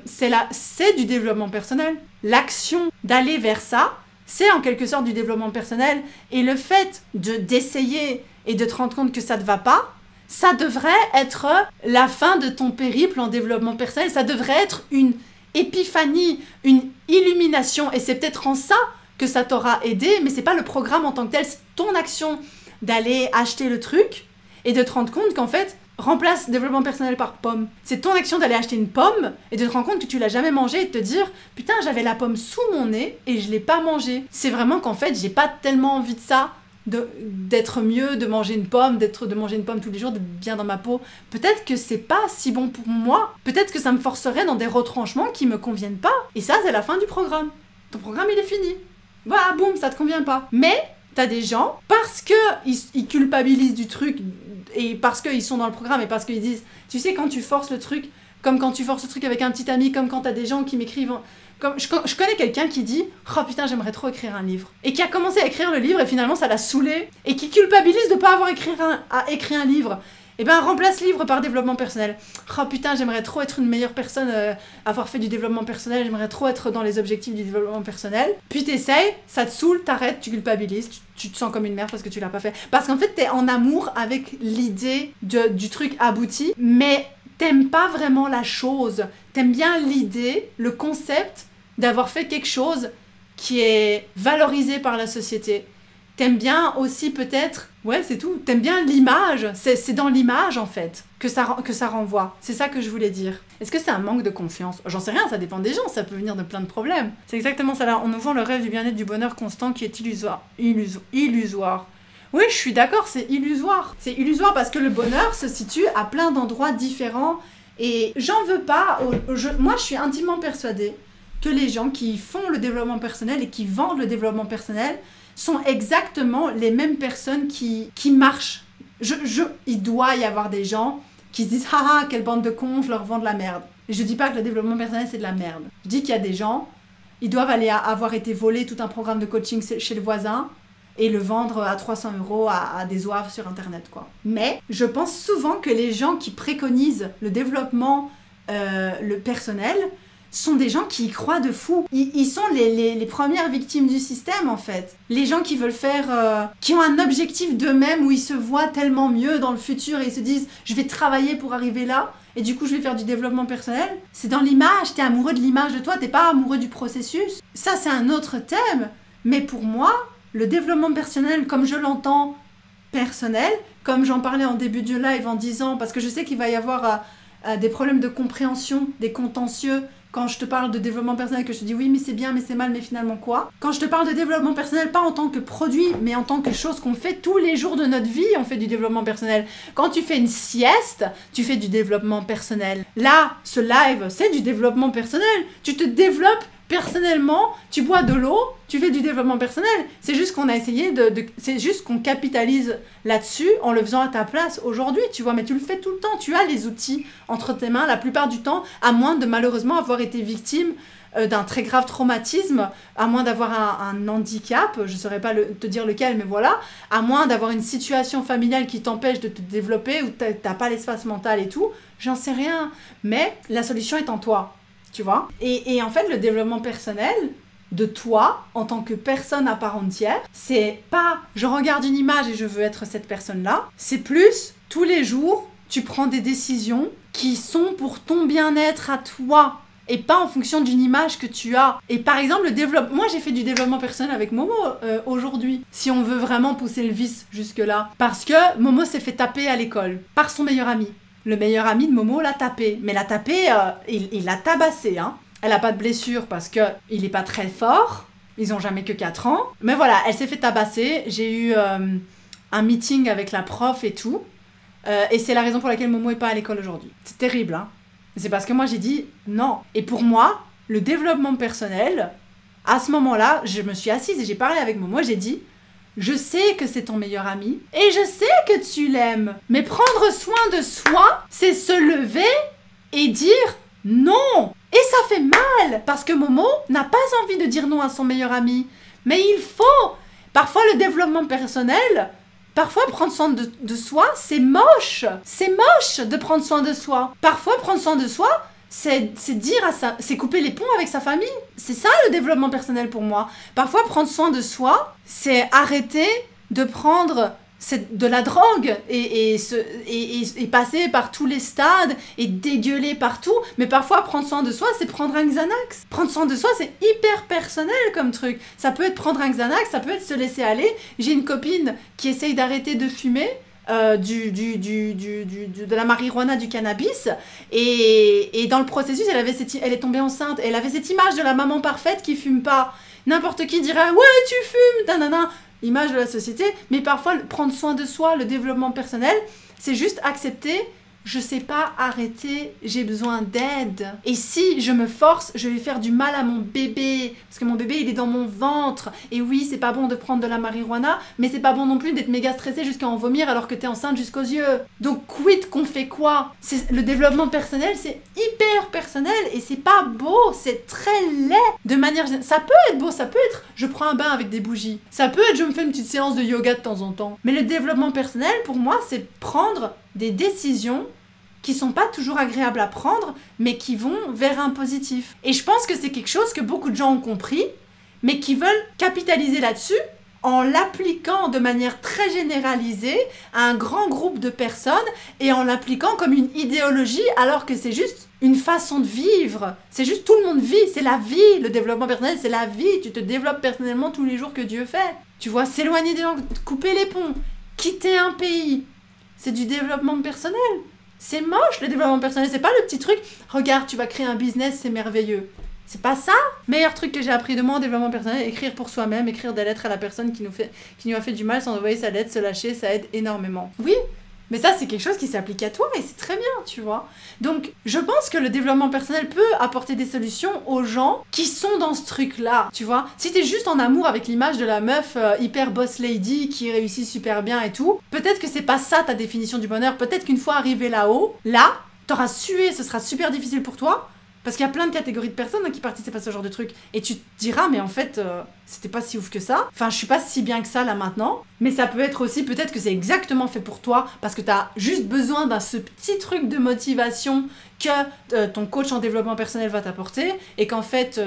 C'est du développement personnel. L'action d'aller vers ça, c'est en quelque sorte du développement personnel, et le fait d'essayer et de te rendre compte que ça ne va pas, ça devrait être la fin de ton périple en développement personnel, ça devrait être une épiphanie, une illumination, et c'est peut-être en ça que ça t'aura aidé, mais c'est pas le programme en tant que tel, c'est ton action d'aller acheter le truc et de te rendre compte qu'en fait, remplace développement personnel par pomme. C'est ton action d'aller acheter une pomme et de te rendre compte que tu l'as jamais mangée et de te dire « Putain, j'avais la pomme sous mon nez et je l'ai pas mangée. » C'est vraiment qu'en fait, j'ai pas tellement envie de ça d'être mieux, de manger une pomme, de manger une pomme tous les jours, d'être bien dans ma peau. Peut-être que c'est pas si bon pour moi. Peut-être que ça me forcerait dans des retranchements qui me conviennent pas. Et ça, c'est la fin du programme. Ton programme, il est fini. Voilà, boum, ça te convient pas. Mais t'as des gens, parce que ils culpabilisent du truc, et parce qu'ils sont dans le programme, et parce qu'ils disent, tu sais, quand tu forces le truc, comme quand tu forces le truc avec un petit ami, comme quand t'as des gens qui m'écrivent... Comme, je connais quelqu'un qui dit « Oh putain, j'aimerais trop écrire un livre ». Et qui a commencé à écrire le livre, et finalement, ça l'a saoulé. Et qui culpabilise de pas avoir écrit un livre. Et ben, remplace livre par développement personnel. « Oh putain, j'aimerais trop être une meilleure personne, avoir fait du développement personnel, j'aimerais trop être dans les objectifs du développement personnel. » Puis t'essayes, ça te saoule, t'arrêtes, tu culpabilises, tu te sens comme une merde parce que tu l'as pas fait. Parce qu'en fait, t'es en amour avec l'idée du truc abouti, mais t'aimes pas vraiment la chose. T'aimes bien l'idée, le concept d'avoir fait quelque chose qui est valorisé par la société. T'aimes bien aussi peut-être... Ouais, c'est tout. T'aimes bien l'image. C'est dans l'image, en fait, que ça renvoie. C'est ça que je voulais dire. Est-ce que c'est un manque de confiance? J'en sais rien, ça dépend des gens. Ça peut venir de plein de problèmes. C'est exactement ça là. On nous vend le rêve du bien-être, du bonheur constant qui est illusoire. Oui, je suis d'accord, c'est illusoire. C'est illusoire parce que le bonheur se situe à plein d'endroits différents. Et j'en veux pas. Moi, je suis intimement persuadée que les gens qui font le développement personnel et qui vendent le développement personnel sont exactement les mêmes personnes qui marchent. Il doit y avoir des gens qui se disent « Ah ah, quelle bande de cons, je leur vends de la merde ». Je dis pas que le développement personnel, c'est de la merde. Je dis qu'il y a des gens, ils doivent aller avoir été volés tout un programme de coaching chez le voisin et le vendre à 300 € à des oeufs sur Internet, quoi. Mais je pense souvent que les gens qui préconisent le développement le personnel sont des gens qui y croient de fou. Ils sont les premières victimes du système, en fait. Les gens qui veulent faire... qui ont un objectif d'eux-mêmes où ils se voient tellement mieux dans le futur et ils se disent « Je vais travailler pour arriver là et du coup, je vais faire du développement personnel. » C'est dans l'image. T'es amoureux de l'image de toi, t'es pas amoureux du processus. Ça, c'est un autre thème. Mais pour moi, le développement personnel, comme je l'entends personnel, comme j'en parlais en début du live en disant... Parce que je sais qu'il va y avoir des problèmes de compréhension, des contentieux... Quand je te parle de développement personnel, que je te dis oui, mais c'est bien, mais c'est mal, mais finalement quoi? Quand je te parle de développement personnel, pas en tant que produit, mais en tant que chose qu'on fait tous les jours de notre vie, on fait du développement personnel. Quand tu fais une sieste, tu fais du développement personnel. Là, ce live, c'est du développement personnel. Tu te développes personnellement, tu bois de l'eau, tu fais du développement personnel. C'est juste qu'on a essayé c'est juste qu'on capitalise là-dessus en le faisant à ta place aujourd'hui, tu vois, mais tu le fais tout le temps. Tu as les outils entre tes mains la plupart du temps, à moins de malheureusement avoir été victime d'un très grave traumatisme, à moins d'avoir un handicap, je ne saurais pas te dire lequel, mais voilà, à moins d'avoir une situation familiale qui t'empêche de te développer, ou tu n'as pas l'espace mental et tout, j'en sais rien. Mais la solution est en toi. Tu vois, et en fait, le développement personnel de toi, en tant que personne à part entière, c'est pas « je regarde une image et je veux être cette personne-là », c'est plus « tous les jours, tu prends des décisions qui sont pour ton bien-être à toi ». Et pas en fonction d'une image que tu as. Et par exemple, moi j'ai fait du développement personnel avec Momo aujourd'hui, si on veut vraiment pousser le vice jusque-là. Parce que Momo s'est fait taper à l'école par son meilleur ami. Le meilleur ami de Momo l'a tapé. Mais l'a tapé, il l'a tabassé. Hein. Elle n'a pas de blessure parce qu'il n'est pas très fort. Ils n'ont jamais que 4 ans. Mais voilà, elle s'est fait tabasser. J'ai eu un meeting avec la prof et tout. Et c'est la raison pour laquelle Momo n'est pas à l'école aujourd'hui. C'est terrible, hein. C'est parce que moi j'ai dit non. Et pour moi, le développement personnel, à ce moment-là, je me suis assise et j'ai parlé avec Momo. J'ai dit, je sais que c'est ton meilleur ami et je sais que tu l'aimes. Mais prendre soin de soi, c'est se lever et dire non. Et ça fait mal parce que Momo n'a pas envie de dire non à son meilleur ami. Mais il faut. Parfois le développement personnel... Parfois, prendre soin de soi, c'est moche. C'est moche de prendre soin de soi. Parfois, prendre soin de soi, c'est couper les ponts avec sa famille. C'est ça le développement personnel pour moi. Parfois, prendre soin de soi, c'est arrêter de prendre de la drogue et passer par tous les stades et dégueuler partout. Mais parfois, prendre soin de soi, c'est prendre un Xanax. Prendre soin de soi, c'est hyper personnel comme truc. Ça peut être prendre un Xanax, ça peut être se laisser aller. J'ai une copine qui essaye d'arrêter de fumer de la marijuana, du cannabis. Et dans le processus, elle est tombée enceinte. Elle avait cette image de la maman parfaite qui fume pas. N'importe qui dirait « Ouais, tu fumes !» image de la société, mais parfois prendre soin de soi, le développement personnel, c'est juste accepter, je sais pas arrêter, j'ai besoin d'aide. Et si je me force, je vais faire du mal à mon bébé, parce que mon bébé il est dans mon ventre. Et oui, c'est pas bon de prendre de la marijuana, mais c'est pas bon non plus d'être méga stressé jusqu'à en vomir alors que t'es enceinte jusqu'aux yeux. Donc quid qu'on fait quoi? Le développement personnel, c'est hyper personnel et c'est pas beau, c'est très laid. De manière générale, ça peut être beau, ça peut être je prends un bain avec des bougies, ça peut être je me fais une petite séance de yoga de temps en temps. Mais le développement personnel, pour moi, c'est prendre des décisions qui sont pas toujours agréables à prendre, mais qui vont vers un positif. Et je pense que c'est quelque chose que beaucoup de gens ont compris, mais qui veulent capitaliser là-dessus en l'appliquant de manière très généralisée à un grand groupe de personnes et en l'appliquant comme une idéologie, alors que c'est juste une façon de vivre. C'est juste tout le monde vit, c'est la vie. Le développement personnel, c'est la vie. Tu te développes personnellement tous les jours que Dieu fait. Tu vois, s'éloigner des gens, couper les ponts, quitter un pays, c'est du développement personnel. C'est moche le développement personnel, c'est pas le petit truc, regarde tu vas créer un business, c'est merveilleux. C'est pas ça. Meilleur truc que j'ai appris de moi en développement personnel, écrire pour soi-même, écrire des lettres à la personne qui nous a fait du mal sans envoyer sa lettre, se lâcher, ça aide énormément. Oui, mais ça c'est quelque chose qui s'applique à toi et c'est très bien, tu vois. Donc je pense que le développement personnel peut apporter des solutions aux gens qui sont dans ce truc-là, tu vois. Si t'es juste en amour avec l'image de la meuf hyper boss lady qui réussit super bien et tout, peut-être que c'est pas ça ta définition du bonheur. Peut-être qu'une fois arrivé là-haut, là, t'auras sué, ce sera super difficile pour toi. Parce qu'il y a plein de catégories de personnes qui participent à ce genre de truc. Et tu te diras, mais en fait, c'était pas si ouf que ça. Enfin, je suis pas si bien que ça là maintenant. Mais ça peut être aussi, peut-être que c'est exactement fait pour toi. Parce que t'as juste besoin d'un ce petit truc de motivation que ton coach en développement personnel va t'apporter. Et qu'en fait,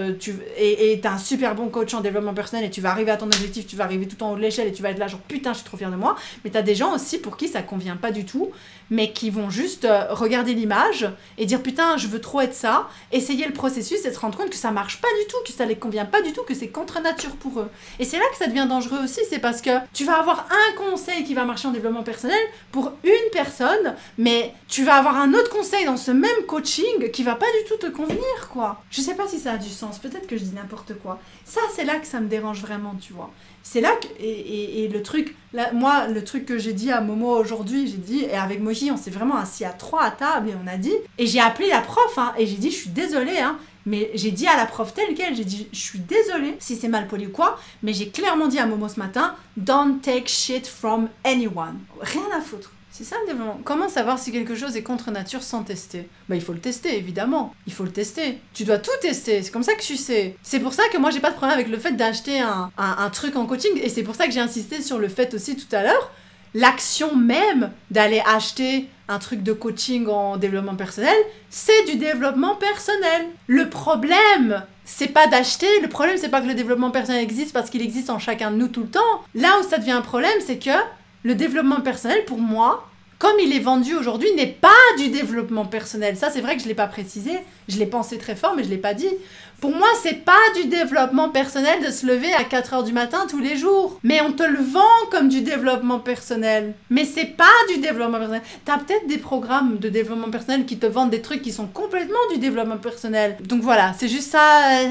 t'as un super bon coach en développement personnel et tu vas arriver à ton objectif, tu vas arriver tout en haut de l'échelle et tu vas être là genre putain, je suis trop fière de moi. Mais t'as des gens aussi pour qui ça convient pas du tout. Mais qui vont juste regarder l'image et dire putain, je veux trop être ça, essayer le processus et se rendre compte que ça marche pas du tout, que ça les convient pas du tout, que c'est contre nature pour eux. Et c'est là que ça devient dangereux aussi, c'est parce que tu vas avoir un conseil qui va marcher en développement personnel pour une personne, mais tu vas avoir un autre conseil dans ce même coaching qui va pas du tout te convenir, quoi. Je sais pas si ça a du sens, peut-être que je dis n'importe quoi. Ça, c'est là que ça me dérange vraiment, tu vois. C'est là que, et le truc, là, moi, le truc que j'ai dit à Momo aujourd'hui, j'ai dit, et avec Moji, on s'est vraiment assis à 3 à table et on a dit, et j'ai appelé la prof, hein, et j'ai dit, je suis désolée, hein, mais j'ai dit à la prof telle quelle, j'ai dit, je suis désolée si c'est mal poli ou quoi, mais j'ai clairement dit à Momo ce matin, don't take shit from anyone. Rien à foutre. C'est ça le développement. Comment savoir si quelque chose est contre nature sans tester? Bah il faut le tester, évidemment. Il faut le tester. Tu dois tout tester, c'est comme ça que tu sais. C'est pour ça que moi j'ai pas de problème avec le fait d'acheter un truc en coaching, et c'est pour ça que j'ai insisté sur le fait aussi tout à l'heure, l'action même d'aller acheter un truc de coaching en développement personnel, c'est du développement personnel. Le problème, c'est pas d'acheter, le problème c'est pas que le développement personnel existe parce qu'il existe en chacun de nous tout le temps. Là où ça devient un problème, c'est que le développement personnel, pour moi, comme il est vendu aujourd'hui, n'est pas du développement personnel. Ça, c'est vrai que je ne l'ai pas précisé. Je l'ai pensé très fort, mais je ne l'ai pas dit. Pour moi, c'est pas du développement personnel de se lever à 4h du matin tous les jours. Mais on te le vend comme du développement personnel. Mais c'est pas du développement personnel. T'as peut-être des programmes de développement personnel qui te vendent des trucs qui sont complètement du développement personnel. Donc voilà, c'est juste ça.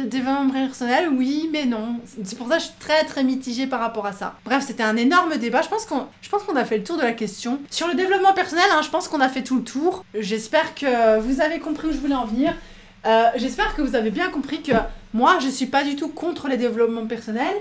Développement personnel, oui, mais non. C'est pour ça que je suis très très mitigée par rapport à ça. Bref, c'était un énorme débat. Je pense qu'on a fait le tour de la question. Sur le développement personnel, hein, je pense qu'on a fait tout le tour. J'espère que vous avez compris où je voulais en venir. J'espère que vous avez bien compris que moi, je suis pas du tout contre les développements personnels.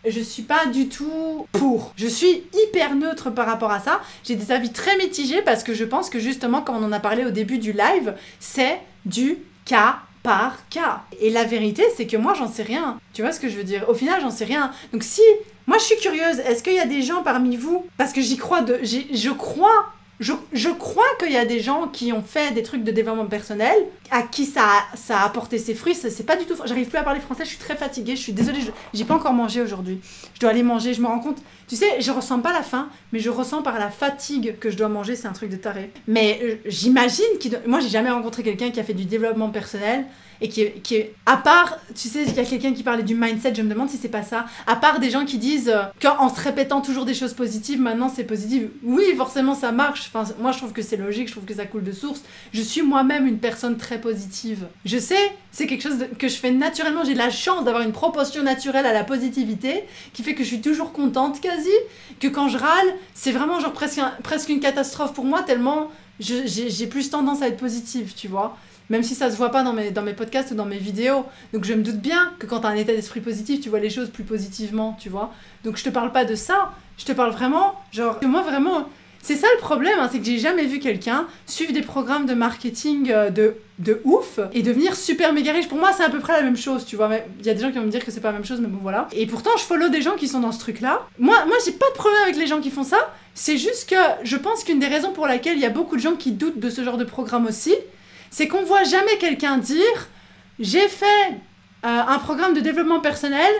Je suis pas du tout pour. Je suis hyper neutre par rapport à ça. J'ai des avis très mitigés parce que je pense que justement, comme on en a parlé au début du live, c'est du cas par cas. Et la vérité, c'est que moi, j'en sais rien. Tu vois ce que je veux dire? Au final, j'en sais rien. Donc si... Moi, je suis curieuse. Est-ce qu'il y a des gens parmi vous... Parce que j'y crois de... Je crois qu'il y a des gens qui ont fait des trucs de développement personnel, à qui ça a apporté ses fruits. C'est pas du tout... J'arrive plus à parler français, je suis très fatiguée, je suis désolée, j'ai pas encore mangé aujourd'hui. Je dois aller manger, je me rends compte... Tu sais, je ressens pas la faim, mais je ressens par la fatigue que je dois manger, c'est un truc de taré. Mais j'imagine moi, j'ai jamais rencontré quelqu'un qui a fait du développement personnel et qui est... À part, tu sais, il y a quelqu'un qui parlait du mindset, je me demande si c'est pas ça. À part des gens qui disent qu'en se répétant toujours des choses positives, maintenant c'est positif. Oui, forcément ça marche, marche. Enfin, moi, je trouve que c'est logique, je trouve que ça coule de source. Je suis moi-même une personne très positive. Je sais, c'est quelque chose que je fais naturellement. J'ai la chance d'avoir une proportion naturelle à la positivité qui fait que je suis toujours contente quasi, que quand je râle, c'est vraiment genre presque une catastrophe pour moi tellement j'ai plus tendance à être positive, tu vois. Même si ça se voit pas dans mes podcasts ou dans mes vidéos. Donc je me doute bien que quand t'as un état d'esprit positif, tu vois les choses plus positivement, tu vois. Donc je te parle pas de ça, je te parle vraiment, genre, que moi vraiment, c'est ça le problème, hein, c'est que j'ai jamais vu quelqu'un suivre des programmes de marketing de ouf et devenir super méga riche. Pour moi, c'est à peu près la même chose, tu vois. Il y a des gens qui vont me dire que c'est pas la même chose, mais bon, voilà. Et pourtant, je follow des gens qui sont dans ce truc-là. Moi, j'ai pas de problème avec les gens qui font ça. C'est juste que je pense qu'une des raisons pour laquelle il y a beaucoup de gens qui doutent de ce genre de programme aussi, c'est qu'on voit jamais quelqu'un dire « J'ai fait un programme de développement personnel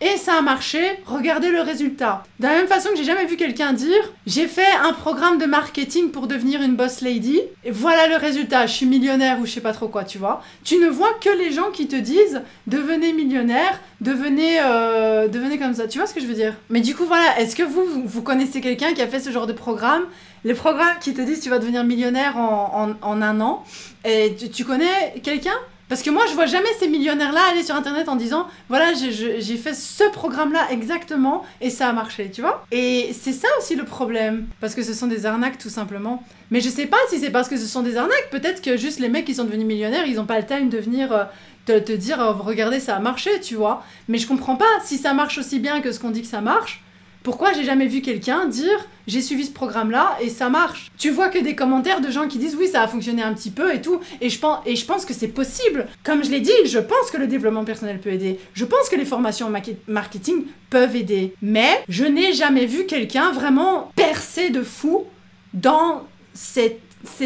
et ça a marché, regardez le résultat. » De la même façon que j'ai jamais vu quelqu'un dire « J'ai fait un programme de marketing pour devenir une boss lady et voilà le résultat, je suis millionnaire ou je sais pas trop quoi, tu vois. » Tu ne vois que les gens qui te disent « Devenez millionnaire, devenez comme ça. » Tu vois ce que je veux dire? Mais du coup, voilà, est-ce que vous connaissez quelqu'un qui a fait ce genre de programme? Les programmes qui te disent tu vas devenir millionnaire en un an. Et tu connais quelqu'un? Parce que moi, je vois jamais ces millionnaires-là aller sur Internet en disant voilà, j'ai fait ce programme-là exactement et ça a marché, tu vois? Et c'est ça aussi le problème. Parce que ce sont des arnaques, tout simplement. Mais je sais pas si c'est parce que ce sont des arnaques. Peut-être que juste les mecs qui sont devenus millionnaires, ils ont pas le time de venir te dire regardez, ça a marché, tu vois? Mais je comprends pas. Si ça marche aussi bien que ce qu'on dit que ça marche, pourquoi j'ai jamais vu quelqu'un dire « j'ai suivi ce programme-là et ça marche ». Tu vois que des commentaires de gens qui disent « oui, ça a fonctionné un petit peu et tout ». Et je pense que c'est possible. Comme je l'ai dit, je pense que le développement personnel peut aider. Je pense que les formations en marketing peuvent aider. Mais je n'ai jamais vu quelqu'un vraiment percer de fou dans ces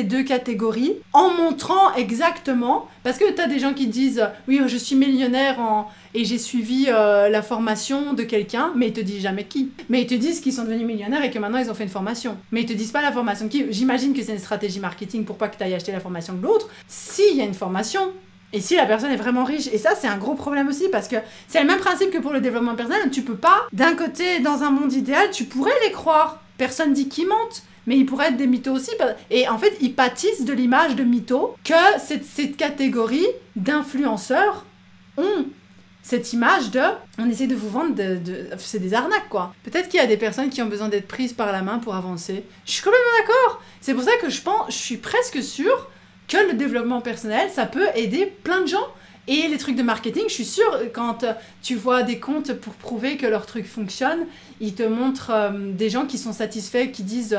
deux catégories en montrant exactement, parce que t'as des gens qui disent oui je suis millionnaire et j'ai suivi la formation de quelqu'un, mais ils te disent jamais qui, mais ils te disent qu'ils sont devenus millionnaires et que maintenant ils ont fait une formation, mais ils te disent pas la formation qui. J'imagine que c'est une stratégie marketing pour pas que tu ailles acheter la formation de l'autre. S'il y a une formation et si la personne est vraiment riche, et ça c'est un gros problème aussi parce que c'est le même principe que pour le développement personnel, tu peux pas, d'un côté dans un monde idéal tu pourrais les croire, personne dit qu'ils mentent, mais ils pourraient être des mythos aussi. Et en fait, ils pâtissent de l'image de mythos que cette catégorie d'influenceurs ont. Cette image de... On essaie de vous vendre c'est des arnaques, quoi. Peut-être qu'il y a des personnes qui ont besoin d'être prises par la main pour avancer. Je suis complètement d'accord. C'est pour ça que je suis presque sûre que le développement personnel, ça peut aider plein de gens. Et les trucs de marketing, je suis sûre, quand tu vois des comptes pour prouver que leur truc fonctionne, ils te montrent des gens qui sont satisfaits, qui disent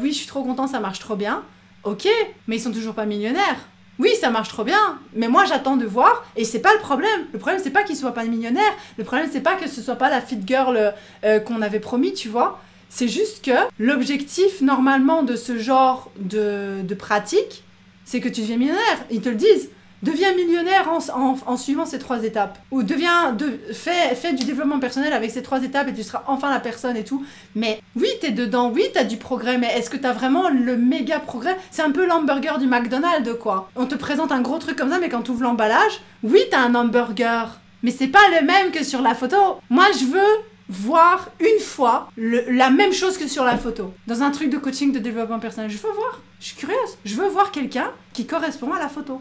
oui, je suis trop content, ça marche trop bien. Ok, mais ils sont toujours pas millionnaires. Oui, ça marche trop bien, mais moi j'attends de voir, et c'est pas le problème. Le problème, c'est pas qu'ils soient pas millionnaires. Le problème, c'est pas que ce soit pas la fit girl qu'on avait promis, tu vois. C'est juste que l'objectif, normalement, de ce genre de pratique, c'est que tu deviens millionnaire. Ils te le disent. Deviens millionnaire en suivant ces 3 étapes. Ou fais du développement personnel avec ces 3 étapes et tu seras enfin la personne et tout. Mais oui, t'es dedans, oui, t'as du progrès, mais est-ce que t'as vraiment le méga progrès? C'est un peu l'hamburger du McDonald's, quoi. On te présente un gros truc comme ça, mais quand tu ouvres l'emballage, oui, t'as un hamburger. Mais c'est pas le même que sur la photo. Moi, je veux voir une fois la même chose que sur la photo. Dans un truc de coaching de développement personnel, je veux voir. Je suis curieuse. Je veux voir quelqu'un qui correspond à la photo.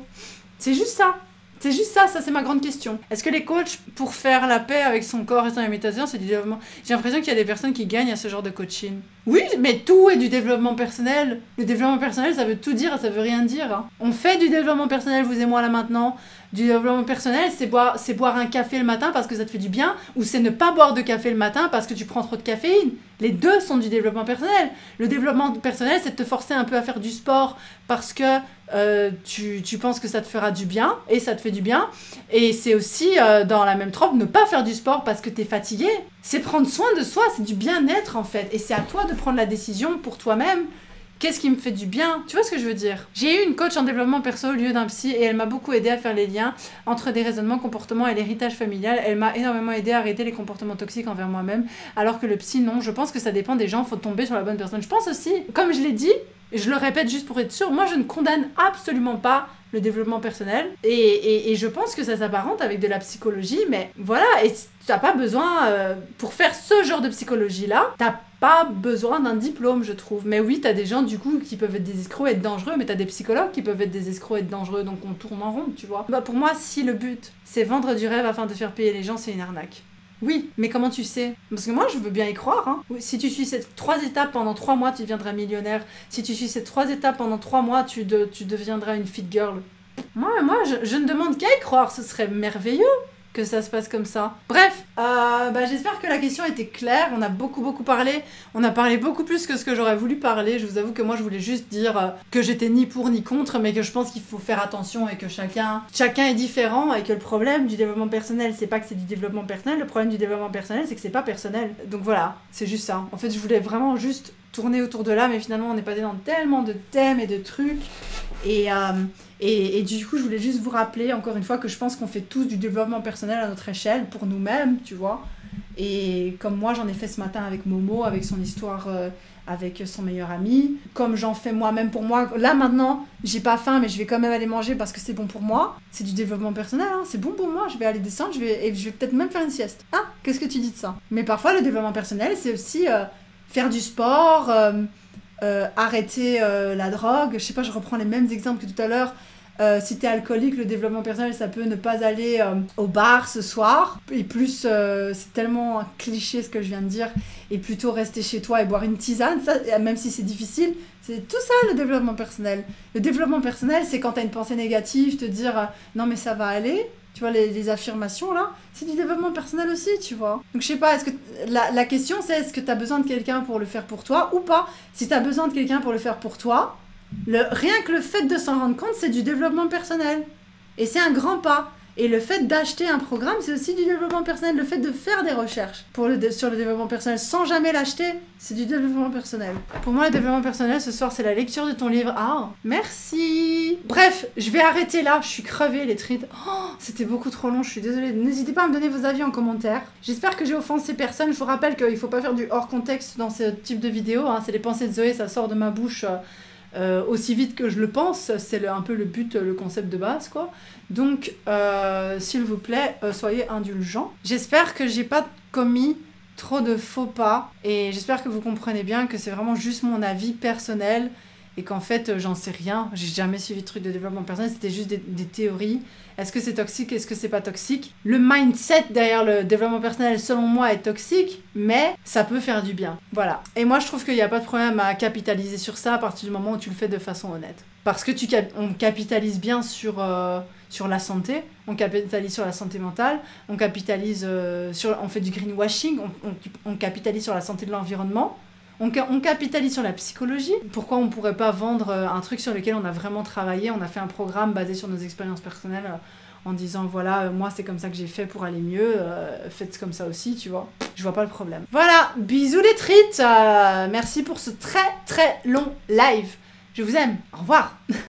C'est juste ça. C'est juste ça c'est ma grande question. Est-ce que les coachs, pour faire la paix avec son corps et son alimentation, c'est du développement? J'ai l'impression qu'il y a des personnes qui gagnent à ce genre de coaching. Oui, mais tout est du développement personnel. Le développement personnel, ça veut tout dire, ça veut rien dire. Hein. On fait du développement personnel, vous et moi, là, maintenant. Du développement personnel, c'est boire un café le matin parce que ça te fait du bien, ou c'est ne pas boire de café le matin parce que tu prends trop de caféine. Les deux sont du développement personnel. Le développement personnel, c'est de te forcer un peu à faire du sport parce que tu penses que ça te fera du bien, et ça te fait du bien. Et c'est aussi, dans la même trempe, ne pas faire du sport parce que t'es fatigué. C'est prendre soin de soi, c'est du bien-être, en fait. Et c'est à toi de prendre la décision pour toi-même. Qu'est-ce qui me fait du bien? Tu vois ce que je veux dire? J'ai eu une coach en développement perso au lieu d'un psy et elle m'a beaucoup aidé à faire les liens entre des raisonnements, comportements et l'héritage familial. Elle m'a énormément aidé à arrêter les comportements toxiques envers moi-même, alors que le psy, non. Je pense que ça dépend des gens, faut tomber sur la bonne personne. Je pense aussi, comme je l'ai dit, je le répète juste pour être sûre, moi je ne condamne absolument pas le développement personnel. Et je pense que ça s'apparente avec de la psychologie, mais voilà, et t'as pas besoin, pour faire ce genre de psychologie-là, t'as pas besoin d'un diplôme, je trouve. Mais oui, t'as des gens, du coup, qui peuvent être des escrocs et être dangereux, mais t'as des psychologues qui peuvent être des escrocs et être dangereux, donc on tourne en rond, tu vois. Bah, pour moi, si le but, c'est vendre du rêve afin de faire payer les gens, c'est une arnaque. Oui, mais comment tu sais? Parce que moi, je veux bien y croire. Hein. Si tu suis ces 3 étapes pendant 3 mois, tu deviendras millionnaire. Si tu suis ces 3 étapes pendant 3 mois, tu deviendras une fit girl. Moi je ne demande qu'à y croire. Ce serait merveilleux que ça se passe comme ça. Bref, j'espère que la question était claire. On a beaucoup parlé. On a parlé beaucoup plus que ce que j'aurais voulu parler. Je vous avoue que moi, je voulais juste dire que j'étais ni pour ni contre, mais que je pense qu'il faut faire attention et que chacun est différent et que le problème du développement personnel, c'est pas que c'est du développement personnel. Le problème du développement personnel, c'est que c'est pas personnel. Donc voilà, c'est juste ça. En fait, je voulais vraiment juste tourner autour de là, mais finalement, on est passé dans tellement de thèmes et de trucs. Et du coup, je voulais juste vous rappeler, encore une fois, que je pense qu'on fait tous du développement personnel à notre échelle, pour nous-mêmes, tu vois. Et comme moi, j'en ai fait ce matin avec Momo, avec son histoire avec son meilleur ami. Comme j'en fais moi-même pour moi. Là, maintenant, j'ai pas faim, mais je vais quand même aller manger parce que c'est bon pour moi. C'est du développement personnel, hein. C'est bon pour moi. Je vais aller descendre, je vais peut-être même faire une sieste. Ah, qu'est-ce que tu dis de ça? Mais parfois, le développement personnel, c'est aussi faire du sport... arrêter la drogue, je sais pas, je reprends les mêmes exemples que tout à l'heure. Si t'es alcoolique, le développement personnel, ça peut ne pas aller au bar ce soir. Et plus, c'est tellement un cliché ce que je viens de dire, et plutôt rester chez toi et boire une tisane, ça, même si c'est difficile, c'est tout ça le développement personnel. Le développement personnel, c'est quand t'as une pensée négative, te dire non mais ça va aller. Tu vois, les affirmations, là, c'est du développement personnel aussi, tu vois. Donc, je sais pas, est-ce que... La question, c'est est-ce que t'as besoin de quelqu'un pour le faire pour toi ou pas? Si t'as besoin de quelqu'un pour le faire pour toi, rien que le fait de s'en rendre compte, c'est du développement personnel. Et c'est un grand pas. Et le fait d'acheter un programme, c'est aussi du développement personnel. Le fait de faire des recherches sur le développement personnel sans jamais l'acheter, c'est du développement personnel. Pour moi, le développement personnel, ce soir, c'est la lecture de ton livre. Ah, merci. Bref, je vais arrêter là. Je suis crevée, les trides. Oh, c'était beaucoup trop long, je suis désolée. N'hésitez pas à me donner vos avis en commentaire. J'espère que j'ai offensé personne. Je vous rappelle qu'il ne faut pas faire du hors contexte dans ce type de vidéo. Hein. C'est les pensées de Zoé, ça sort de ma bouche... aussi vite que je le pense, c'est un peu le but, le concept de base, quoi. Donc, s'il vous plaît, soyez indulgents. J'espère que j'ai pas commis trop de faux pas, et j'espère que vous comprenez bien que c'est vraiment juste mon avis personnel, et qu'en fait, j'en sais rien. J'ai jamais suivi de trucs de développement personnel, c'était juste des théories. Est-ce que c'est toxique? Est-ce que c'est pas toxique? Le mindset derrière le développement personnel, selon moi, est toxique, mais ça peut faire du bien. Voilà. Et moi, je trouve qu'il n'y a pas de problème à capitaliser sur ça à partir du moment où tu le fais de façon honnête. Parce que on capitalise bien sur la santé, on capitalise sur la santé mentale, on capitalise on fait du greenwashing, on capitalise sur la santé de l'environnement. On capitalise sur la psychologie. Pourquoi on ne pourrait pas vendre un truc sur lequel on a vraiment travaillé? On a fait un programme basé sur nos expériences personnelles en disant voilà, moi c'est comme ça que j'ai fait pour aller mieux, faites comme ça aussi, tu vois. Je vois pas le problème. Voilà, bisous les trites, merci pour ce très long live. Je vous aime, au revoir.